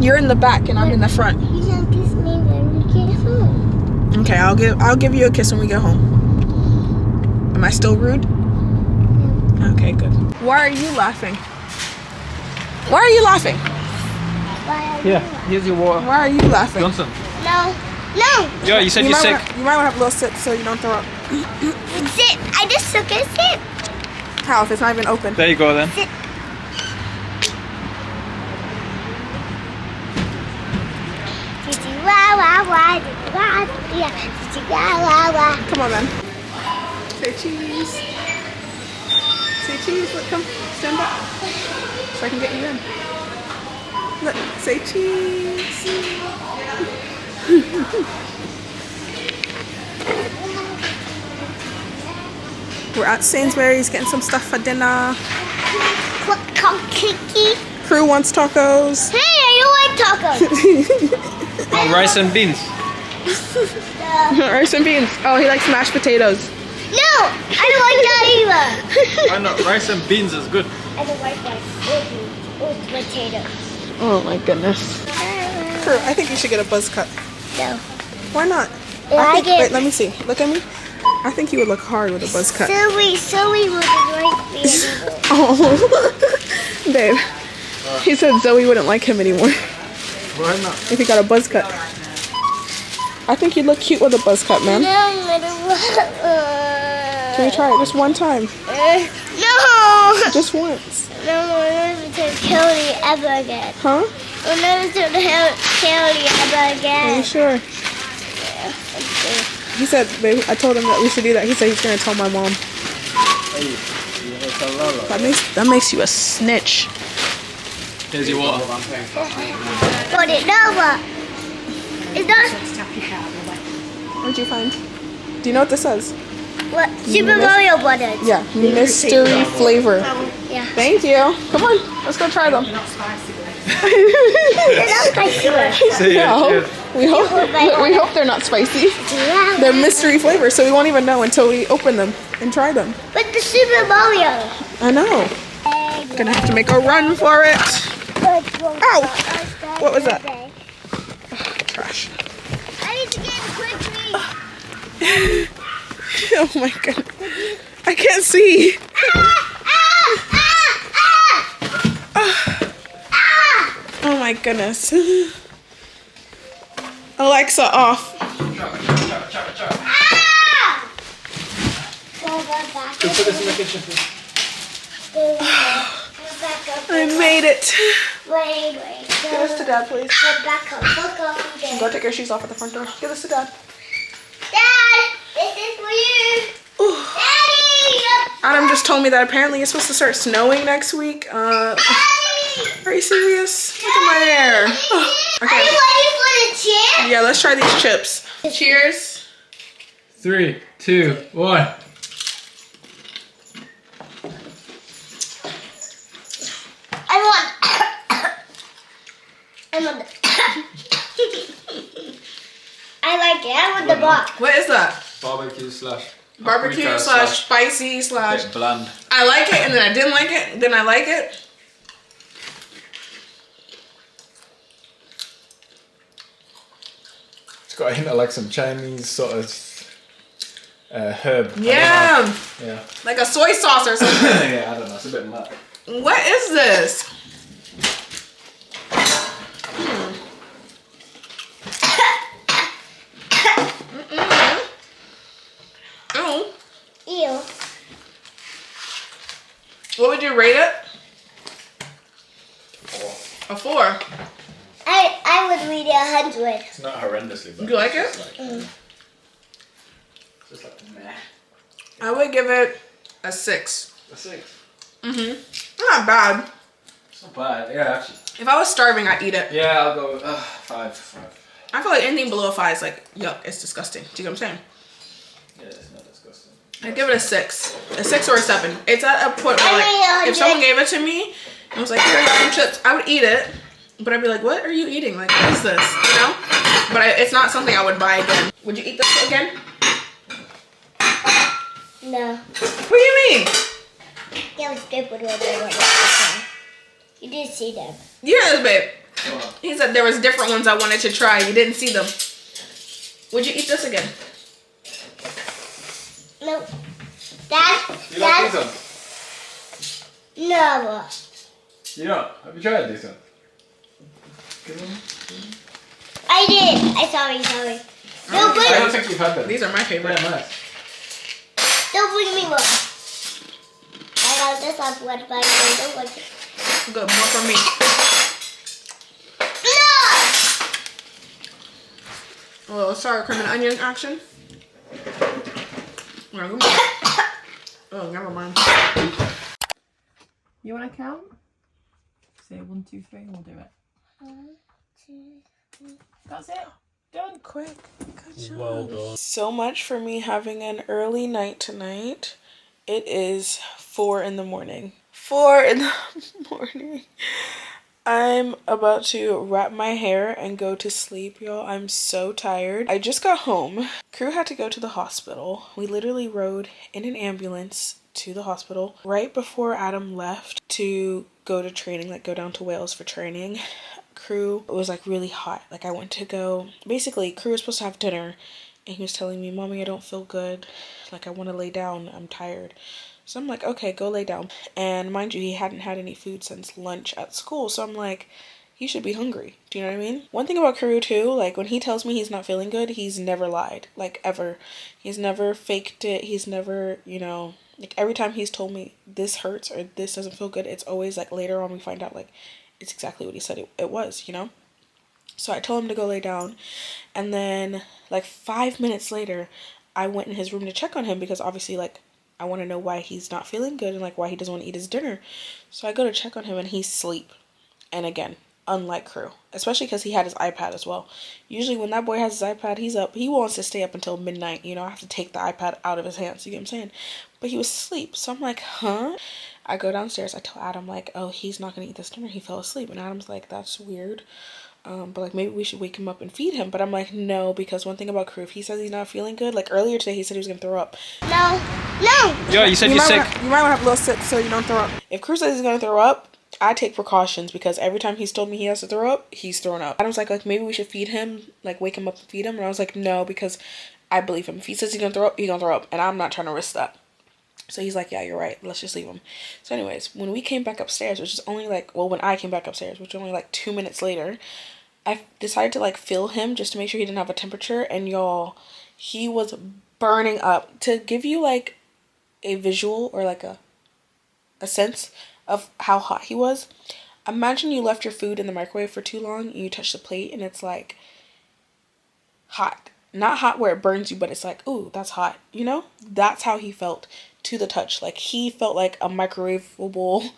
You're in the back and I'm in the front. You can kiss me when we get home. Okay, I'll give you a kiss when we get home. Am I still rude? No. Okay, good. Why are you laughing? Why are you laughing? Why are Yeah, you? here's your water. Why are you laughing? Johnson. No. No. Yeah, you said you're sick. You might want to have a little sip so you don't throw up. Sit. I just took a sip. How if it's not even open? There you go then. Sit. Come on, man. Say cheese. Say cheese. Look, come. Stand back. So I can get you in. Look, say cheese. We're at Sainsbury's getting some stuff for dinner. Crew wants tacos. Hey, I don't like tacos. Oh, rice and beans. Rice and beans. Oh, he likes mashed potatoes. No, I don't like that either. Why not? Rice and beans is good. I don't like that. With potato. Oh my goodness. Crew, I think you should get a buzz cut. No. Why not? Wait, let me see. Look at me. I think you would look hard with a buzz cut. Zoe wouldn't like me anymore. Oh, babe. He said Zoe wouldn't like him anymore Why not? if he got a buzz cut. I think you'd look cute with a buzz cut, man. No, I don't want. Can you try it just one time? No. Just once. No, I'm never to Kelly ever again. Huh? I'm never to Kelly ever Are you again. sure? He said, babe, I told him that we should do that. He said he's going to tell my mom. That makes you a snitch. Here's your water. Put it over. It's not. What'd you find? Do you know what this says? What? Super Mario Brothers. Yeah, mystery flavor. Yeah. Thank you. Come on, let's go try them. They're not spicy. Yeah, we hope they're not spicy. They're mystery flavor, so we won't even know until we open them and try them. But the Super Mario. I know. Gonna have to make a run for it. Ow! What was that? Trash. I need to get it quickly. Oh my god. I can't see. Oh my goodness. Alexa off. Put this in the kitchen. I made it. Wait. Give this to Dad, please. Back up. Go take your shoes off at the front door. Give this to Dad. Dad, this is for you. Daddy. Adam just told me that apparently it's supposed to start snowing next week. Are you serious? Look at my hair. Okay. Are you ready for the chip? Yeah, let's try these chips. Cheers. 3, 2, 1. I want I like it. I want the box. What is that? Barbecue slash Spicy slash. bit bland. I like it and then I didn't like it. Then I like it. It's got a hint of like some Chinese sort of herb. Yeah. Yeah. Like a soy sauce or something. Yeah, I don't know. It's a bit mad. What is this? Oh. Ew. What would you rate it? A 4. I would read it 100. It's not horrendously bad. You like it? It's just like meh. I would give it a 6. A 6. Not bad. It's not bad. Yeah, actually. If I was starving, I'd eat it. Yeah, I'll go 5. I feel like anything below a 5 is like, yuck, it's disgusting. Do you know what I'm saying? Yeah, it's not disgusting. I'd give it a 6. A 6 or a 7. It's at a point where like, if someone gave it to me and was like, here are some chips, I would eat it. But I'd be like, what are you eating? Like, what is this? You know? But it's not something I would buy again. Would you eat this again? No. What do you mean? That was stupid when they went. You did see them. Yes, babe. He said there was different ones I wanted to try. You didn't see them. Would you eat this again? No. Dad? You like these ones? No. You know? Have you tried these ones? I did. Sorry. I don't think you've had them. These are my favorite. They're nice. Don't bring me one. I got this on one, but I don't like it. Good, more for me. No! A little sour cream and onion action. Oh, never mind. You want to count? Say 1, 2, 3, and we'll do it. 1, 2, 3. That's it. Done. Quick. Good job. Well done. So much for me having an early night tonight. It is 4 in the morning. 4 in the morning. I'm about to wrap my hair and go to sleep, y'all. I'm so tired. I just got home. Crew had to go to the hospital. We literally rode in an ambulance to the hospital right before Adam left to go to training, like go down to Wales for training. Crew was like really hot. Like I went to go, basically Crew was supposed to have dinner and he was telling me, Mommy, I don't feel good. Like I want to lay down. I'm tired. So I'm like, okay, go lay down. And mind you, he hadn't had any food since lunch at school. So I'm like, he should be hungry. Do you know what I mean? One thing about Crew too, like when he tells me he's not feeling good, he's never lied. Like ever. He's never faked it. He's never, you know, like every time he's told me this hurts or this doesn't feel good, it's always like later on we find out like it's exactly what he said it was, you know? So I told him to go lay down. And then like 5 minutes later, I went in his room to check on him because obviously like I want to know why he's not feeling good and like why he doesn't want to eat his dinner. So I go to check on him and he's asleep. And again, unlike Crew, especially because he had his iPad as well. Usually when that boy has his iPad, he's up. He wants to stay up until midnight. You know, I have to take the iPad out of his hands. You get what I'm saying? But he was asleep. So I'm like, huh? I go downstairs. I tell Adam, like, oh, he's not going to eat this dinner. He fell asleep. And Adam's like, that's weird. But like maybe we should wake him up and feed him. But I'm like, no, because one thing about Crew, if he says he's not feeling good, like earlier today he said he was gonna throw up. No. Yeah, you said you're sick. You might want to have a little sip so you don't throw up. If Crew says he's gonna throw up, I take precautions because every time he's told me he has to throw up, he's thrown up. Adam's like maybe we should feed him, like wake him up and feed him. And I was like, no, because I believe him. If he says he's gonna throw up, he's gonna throw up, and I'm not trying to risk that. So he's like, yeah, you're right. Let's just leave him. So anyways, when we came back upstairs, which is only like, well, when I came back upstairs, which was only like 2 minutes later, I decided to like feel him just to make sure he didn't have a temperature, and y'all, he was burning up. To give you like a visual or like a sense of how hot he was, imagine you left your food in the microwave for too long and you touch the plate and it's like hot. Not hot where it burns you, but it's like, ooh, that's hot, you know? That's how he felt to the touch. Like he felt like a microwavable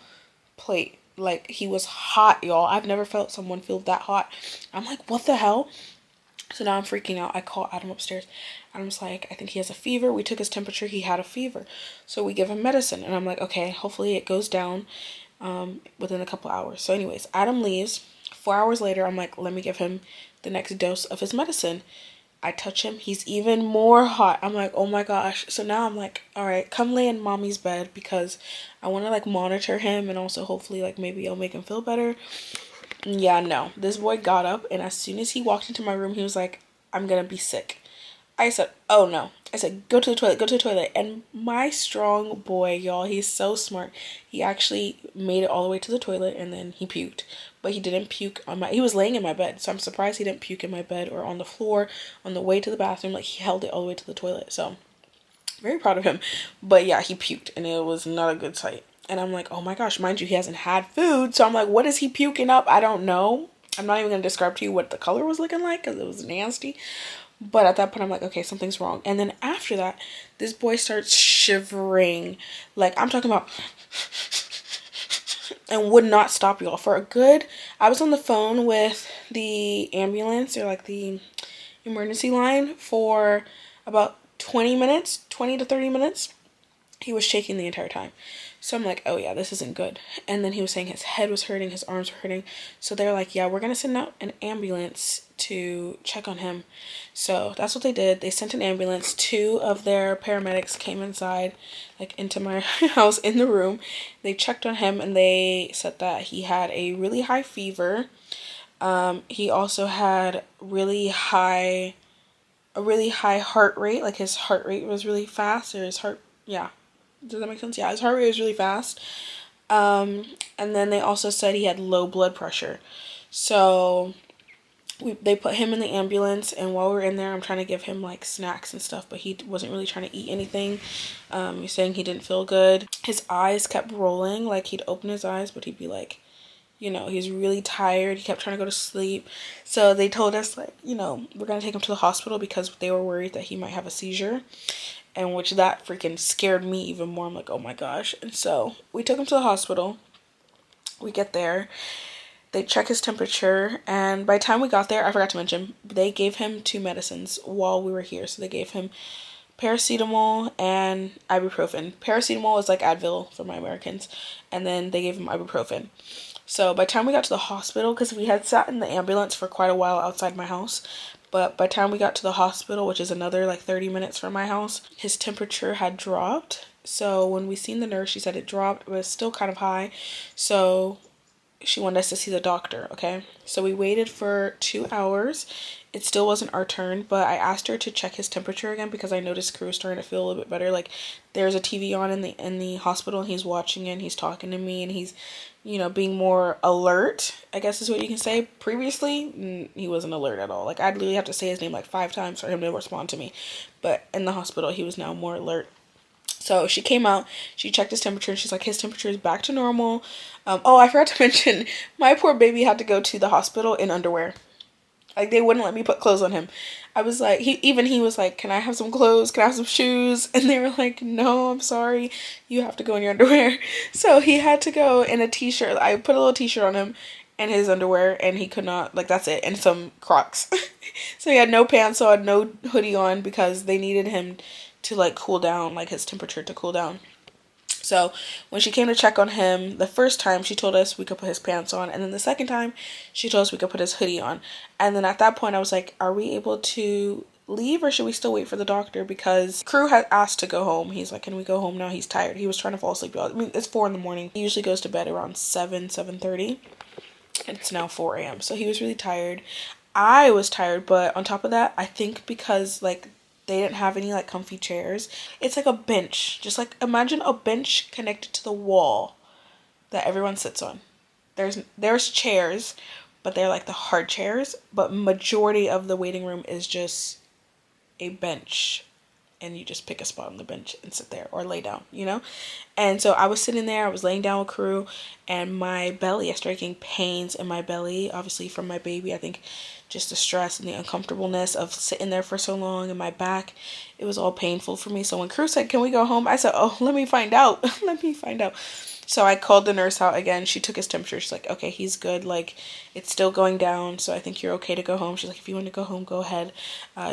plate. Like he was hot, y'all. I've never felt someone feel that hot. I'm like, what the hell? So now I'm freaking out. I call Adam upstairs. Adam's like, I think he has a fever. We took his temperature. He had a fever. So we give him medicine. And I'm like, okay, hopefully it goes down within a couple hours. So anyways, Adam leaves. 4 hours later, I'm like, let me give him the next dose of his medicine. I touch him. He's even more hot. I'm like, oh my gosh. So now I'm like, all right, come lay in mommy's bed because I want to like monitor him and also hopefully like maybe I'll make him feel better. Yeah, no. This boy got up and as soon as he walked into my room, he was like, I'm going to be sick. I said, oh no. I said, go to the toilet, go to the toilet. And my strong boy, y'all, he's so smart. He actually made it all the way to the toilet and then he puked. But he didn't puke on he was laying in my bed. So I'm surprised he didn't puke in my bed or on the floor on the way to the bathroom. Like he held it all the way to the toilet. So very proud of him. But yeah, he puked and it was not a good sight. And I'm like, oh my gosh, mind you, he hasn't had food. So I'm like, what is he puking up? I don't know. I'm not even going to describe to you what the color was looking like because it was nasty. But at that point, I'm like, okay, something's wrong. And then after that, this boy starts shivering. Like, I'm talking about... and would not stop, y'all. For a good... I was on the phone with the ambulance or, like, the emergency line for about 20 minutes. 20 to 30 minutes. He was shaking the entire time. So I'm like, oh yeah, this isn't good. And then he was saying his head was hurting, his arms were hurting. So they're like, yeah, we're going to send out an ambulance to check on him. So that's what they did. They sent an ambulance. 2 of their paramedics came inside, like into my house in the room. They checked on him and they said that he had a really high fever. He also had a really high heart rate. Like his heart rate was really fast, or his heart, yeah. Does that make sense? Yeah, his heart rate was really fast. And then they also said he had low blood pressure. So they put him in the ambulance, and while we were in there, I'm trying to give him like snacks and stuff, but he wasn't really trying to eat anything. He's saying he didn't feel good. His eyes kept rolling. Like he'd open his eyes, but he'd be like, you know, he's really tired. He kept trying to go to sleep. So they told us, like, you know, we're going to take him to the hospital because they were worried that he might have a seizure. And which that freaking scared me even more. I'm like, oh my gosh. And so we took him to the hospital. We get there. They check his temperature. And by the time we got there, I forgot to mention, they gave him 2 medicines while we were here. So they gave him paracetamol and ibuprofen. Paracetamol is like Advil for my Americans. And then they gave him ibuprofen. So by the time we got to the hospital, because we had sat in the ambulance for quite a while outside my house, but by the time we got to the hospital, which is another like 30 minutes from my house, his temperature had dropped. So when we seen the nurse, she said it dropped, but it's still kind of high. So she wanted us to see the doctor, okay? So we waited for 2 hours. It still wasn't our turn, but I asked her to check his temperature again because I noticed Crew was starting to feel a little bit better. Like there's a TV on in the hospital and he's watching it and he's talking to me and he's, you know, being more alert, I guess is what you can say. Previously, he wasn't alert at all. Like I'd literally have to say his name like 5 times for him to respond to me. But in the hospital, he was now more alert. So she came out, she checked his temperature, and she's like, his temperature is back to normal. Oh, I forgot to mention, my poor baby had to go to the hospital in underwear. Like, they wouldn't let me put clothes on him. I was like, he was like, can I have some clothes? Can I have some shoes? And they were like, no, I'm sorry. You have to go in your underwear. So he had to go in a t-shirt. I put a little t-shirt on him, and his underwear, and he could not, like, that's it, and some Crocs. So he had no pants on, no hoodie on, because they needed him to like cool down, like his temperature to cool down. So when she came to check on him the first time, she told us we could put his pants on, and then the second time she told us we could put his hoodie on. And then at that point I was like, are we able to leave, or should we still wait for the doctor? Because Crew had asked to go home. He's like, can we go home now? He's tired. He was trying to fall asleep. I mean, it's 4 in the morning. He usually goes to bed around 7:30. It's now 4 a.m. So he was really tired. I was tired, but on top of that, I think because like they didn't have any like comfy chairs, it's like a bench. Just like imagine a bench connected to the wall that everyone sits on. There's chairs, but they're like the hard chairs, but majority of the waiting room is just a bench, and you just pick a spot on the bench and sit there or lay down, you know? And so I was sitting there, I was laying down with Crew, and my belly, I started getting pains in my belly, obviously from my baby. I think just the stress and the uncomfortableness of sitting there for so long, and my back, it was all painful for me. So when Crew said, can we go home? I said, oh, let me find out. Let me find out. So I called the nurse out again. She took his temperature. She's like, okay, he's good. Like, it's still going down, so I think you're okay to go home. She's like, if you want to go home, go ahead.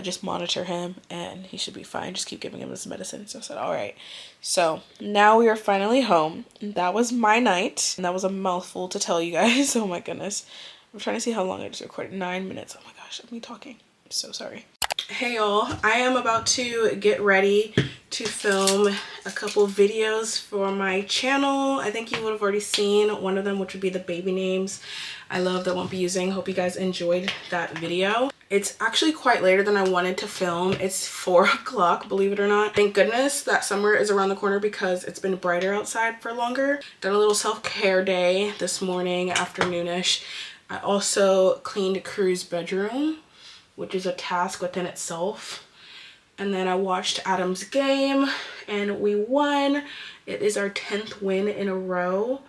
Just monitor him, and he should be fine. Just keep giving him his medicine. So I said, all right. So now we are finally home. That was my night, and that was a mouthful to tell you guys. Oh my goodness. I'm trying to see how long I just recorded. 9 minutes. Oh my gosh, I'm me talking. I'm so sorry. Hey y'all, I am about to get ready to film a couple videos for my channel. I think you would have already seen one of them, which would be the baby names I love that won't be using. Hope you guys enjoyed that video. It's actually quite later than I wanted to film. It's 4 o'clock, believe it or not. Thank goodness that summer is around the corner because it's been brighter outside for longer. Done a little self-care day this morning, afternoonish. I also cleaned Crew's bedroom, which is a task within itself. And then I watched Adam's game and we won. It is our 10th win in a row.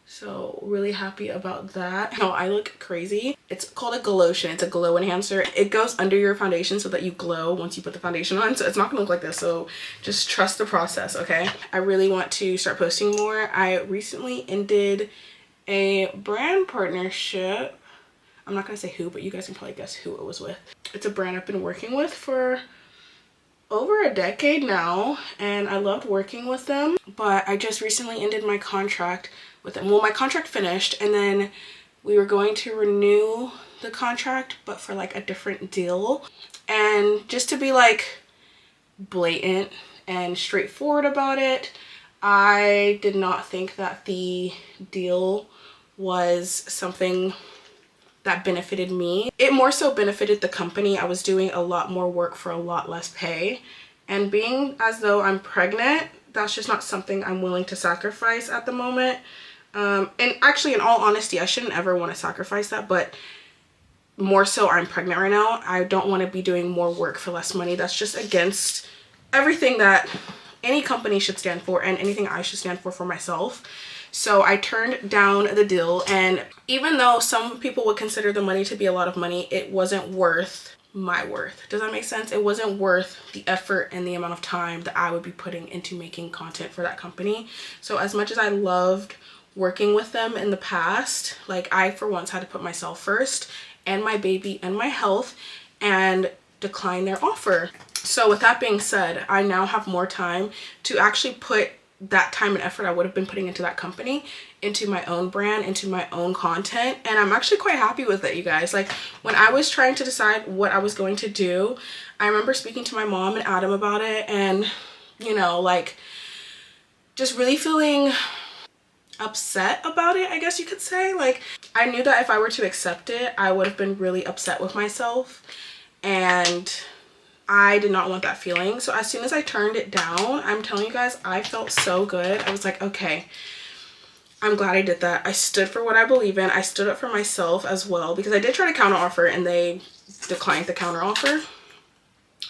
So really happy about that. Oh, I look crazy. It's called a Glotion. It's a glow enhancer. It goes under your foundation so that you glow once you put the foundation on. So it's not gonna look like this. So just trust the process, okay? I really want to start posting more. I recently ended a brand partnership. I'm not gonna say who, but you guys can probably guess who it was with. It's a brand I've been working with for over a decade now, and I loved working with them, but I just recently ended my contract with them. Well, my contract finished, and then we were going to renew the contract, but for like a different deal. And just to be like blatant and straightforward about it, I did not think that the deal was something that benefited me. It more so benefited the company. I was doing a lot more work for a lot less pay, and being as though I'm pregnant, that's just not something I'm willing to sacrifice at the moment. And actually, in all honesty, I shouldn't ever want to sacrifice that, but more so I'm pregnant right now. I don't want to be doing more work for less money. That's just against everything that any company should stand for and anything I should stand for myself. So I turned down the deal, and even though some people would consider the money to be a lot of money, it wasn't worth my worth. Does that make sense? It wasn't worth the effort and the amount of time that I would be putting into making content for that company. So as much as I loved working with them in the past, like I for once had to put myself first and my baby and my health and decline their offer. So with that being said, I now have more time to actually put that time and effort I would have been putting into that company, into my own brand, into my own content, and I'm actually quite happy with it, you guys. Like, when I was trying to decide what I was going to do, I remember speaking to my mom and Adam about it, and you know, like, just really feeling upset about it, I guess you could say. Like, I knew that if I were to accept it, I would have been really upset with myself, and I did not want that feeling. So as soon as I turned it down, I'm telling you guys, I felt so good. I was like, okay, I'm glad I did that. I stood for what I believe in. I stood up for myself as well, because I did try to counter offer and they declined the counter offer.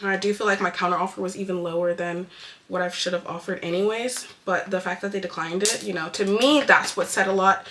I do feel like my counter offer was even lower than what I should have offered anyways, but the fact that they declined it, you know, to me, that's what said a lot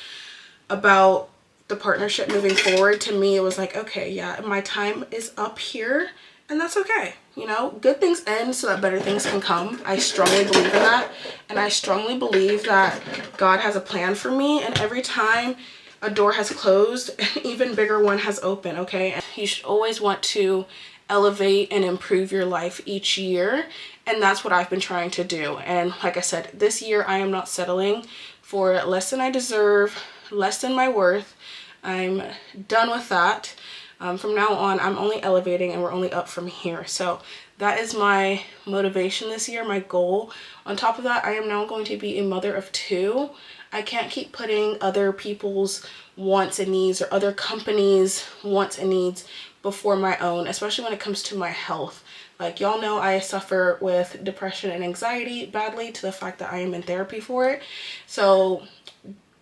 about the partnership moving forward. To me, it was like, okay, yeah, my time is up here. And that's okay, you know, good things end so that better things can come. I strongly believe in that. And I strongly believe that God has a plan for me. And every time a door has closed, an even bigger one has opened, okay? And you should always want to elevate and improve your life each year, and that's what I've been trying to do. And like I said, this year I am not settling for less than I deserve, less than my worth. I'm done with that. From now on, I'm only elevating, and we're only up from here. So that is my motivation this year, my goal. On top of that, I am now going to be a mother of 2. I can't keep putting other people's wants and needs or other companies' wants and needs before my own, especially when it comes to my health. Like, y'all know I suffer with depression and anxiety badly, to the fact that I am in therapy for it. So,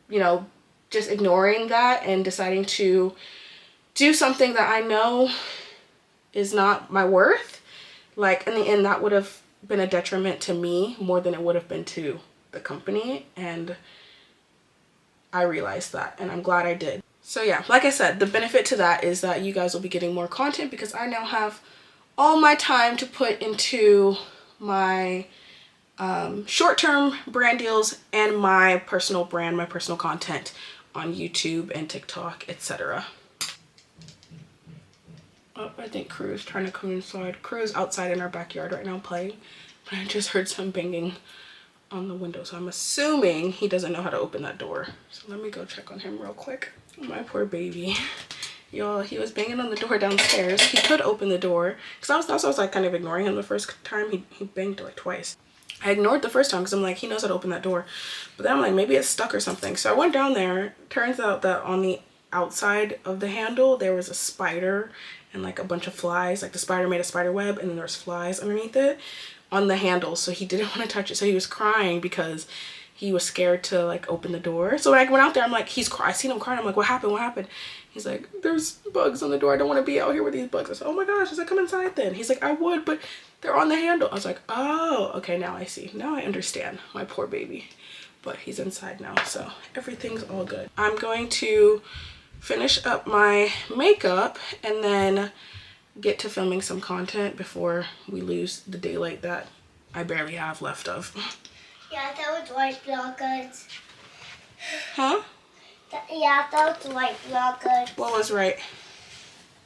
you know, just ignoring that and deciding to do something that I know is not my worth, like, in the end, that would have been a detriment to me more than it would have been to the company. And I realized that, and I'm glad I did. So yeah, like I said, the benefit to that is that you guys will be getting more content, because I now have all my time to put into my short-term brand deals and my personal brand, my personal content on YouTube and TikTok, etc. Oh, I think KREW is trying to come inside. KREW is outside in our backyard right now playing, but I just heard some banging on the window, so I'm assuming he doesn't know how to open that door. So let me go check on him real quick. My poor baby. Y'all, he was banging on the door downstairs. He could open the door, because I was like kind of ignoring him the first time. He banged like twice. I ignored the first time because I'm like, he knows how to open that door. But then I'm like, maybe it's stuck or something. So I went down there. Turns out that on the outside of the handle there was a spider and like a bunch of flies. Like, the spider made a spider web, and then there's flies underneath it on the handle. So he didn't want to touch it. So he was crying because he was scared to like open the door. So when I went out there, I'm like, I seen him crying. I'm like, what happened? What happened? He's like, there's bugs on the door. I don't want to be out here with these bugs. I said, oh my gosh. I said, come inside then. He's like, I would, but they're on the handle. I was like, oh, okay, now I see. Now I understand. My poor baby. But he's inside now, so everything's all good. I'm going to finish up my makeup and then get to filming some content before we lose the daylight that I barely have left of. Yeah, that was white blockers. Huh? Yeah, that was white blockers. What was right?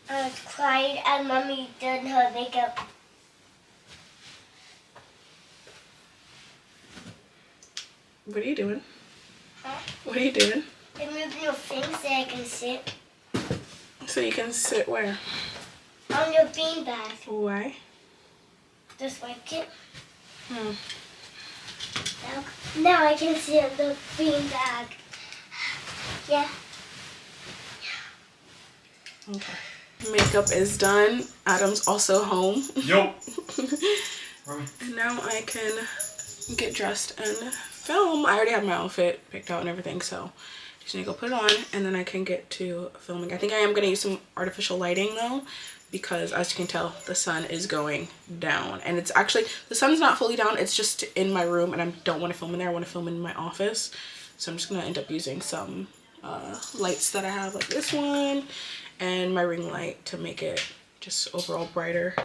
I was crying and Mommy did her makeup. What are you doing? Huh? What are you doing? I moved your thing so I can sit So you can sit where? on your beanbag. Why? Just like it. Hmm. Now I can sit on the beanbag. Yeah. Okay. Makeup is done. Adam's also home. Yo. And now I can get dressed and film. I already have my outfit picked out and everything, so just need to go put it on, and then I can get to filming. I think I am going to use some artificial lighting though, because as you can tell, the sun is going down. And it's actually, the sun's not fully down, it's just in my room, and I don't want to film in there. I want to film in my office. So I'm just going to end up using some lights that I have, like this one, and my ring light to make it just overall brighter.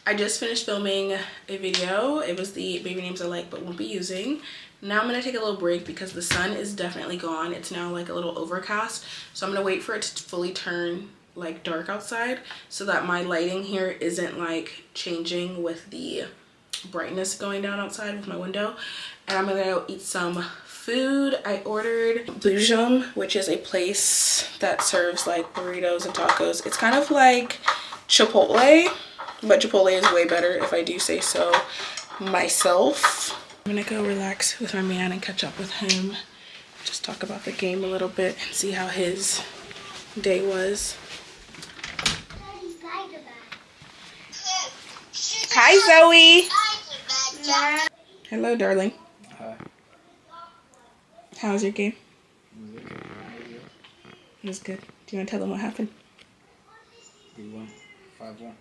I just finished filming a video. It was the baby names I like but won't be using. Now I'm going to take a little break because the sun is definitely gone. It's now like a little overcast. So I'm going to wait for it to fully turn like dark outside so that my lighting here isn't like changing with the brightness going down outside with my window. And I'm going to go eat some food. I ordered 𝗕𝗨𝗦𝗓𝗏, which is a place that serves like burritos and tacos. It's kind of like Chipotle, but Chipotle is way better if I do say so myself. I'm gonna go relax with my man and catch up with him. Just talk about the game a little bit and see how his day was. Hi, Zoe. Hello, darling. Hi. How was your game? It was good. Do you want to tell them what happened? We won 5-1.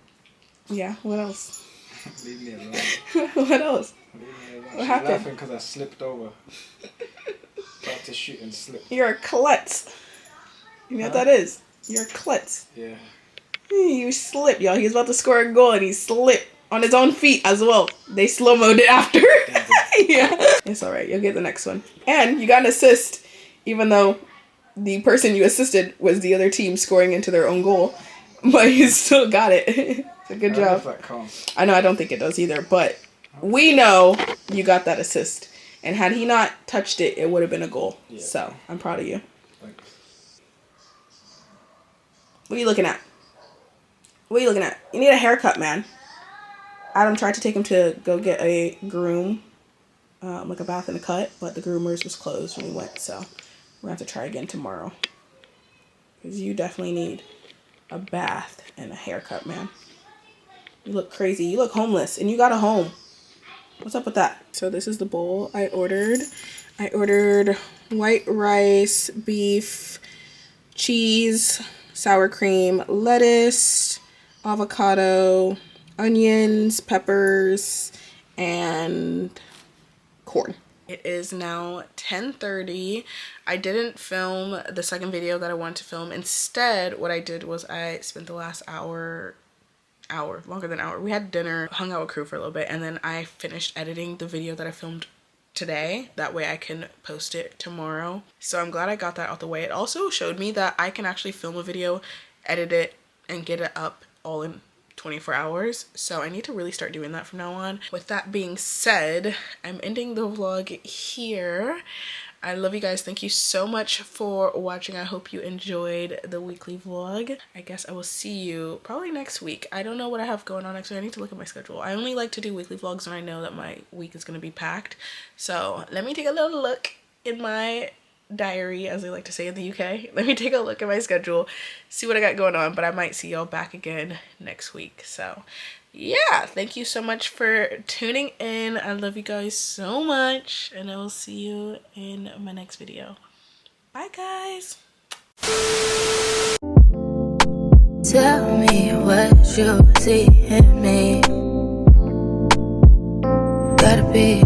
Yeah, what else? Leave me alone. What else? What happened? Laughing because I slipped over. Tried to shoot and slipped. You're a klutz. You know what that is? You're a klutz. Yeah. You slipped, y'all. He was about to score a goal and he slipped on his own feet as well. They slow-moed it after. Yeah. It's alright. You'll get the next one. And you got an assist, even though the person you assisted was the other team scoring into their own goal, but you still got it. It's a good job. I know, I don't think it does either, but we know you got that assist. And had he not touched it, it would have been a goal. Yeah. So, I'm proud of you. Thanks. What are you looking at? What are you looking at? You need a haircut, man. Adam tried to take him to go get a groom, like a bath and a cut, but the groomers was closed when we went, so we're going to have to try again tomorrow. Because you definitely need a bath and a haircut, man. You look crazy. You look homeless, and you got a home. What's up with that? So this is the bowl I ordered. I ordered white rice, beef, cheese, sour cream, lettuce, avocado, onions, peppers, and corn. It is now 10:30. I didn't film the second video that I wanted to film. Instead, what I did was I spent the last longer than an hour. We had dinner, hung out with crew for a little bit, and then I finished editing the video that I filmed today. That way I can post it tomorrow. So I'm glad I got that out the way. It also showed me that I can actually film a video, edit it, and get it up all in 24 hours. So I need to really start doing that from now on. With that being said, I'm ending the vlog here. I love you guys. Thank you so much for watching. I hope you enjoyed the weekly vlog. I guess I will see you probably next week. I don't know what I have going on next week. I need to look at my schedule. I only like to do weekly vlogs when I know that my week is going to be packed. So let me take a little look in my diary, as they like to say in the UK. Let me take a look at my schedule, see what I got going on, but I might see y'all back again next week. So yeah, thank you so much for tuning in. I love you guys so much, and I will see you in my next video. Bye guys. Tell me what you see in me. Gotta be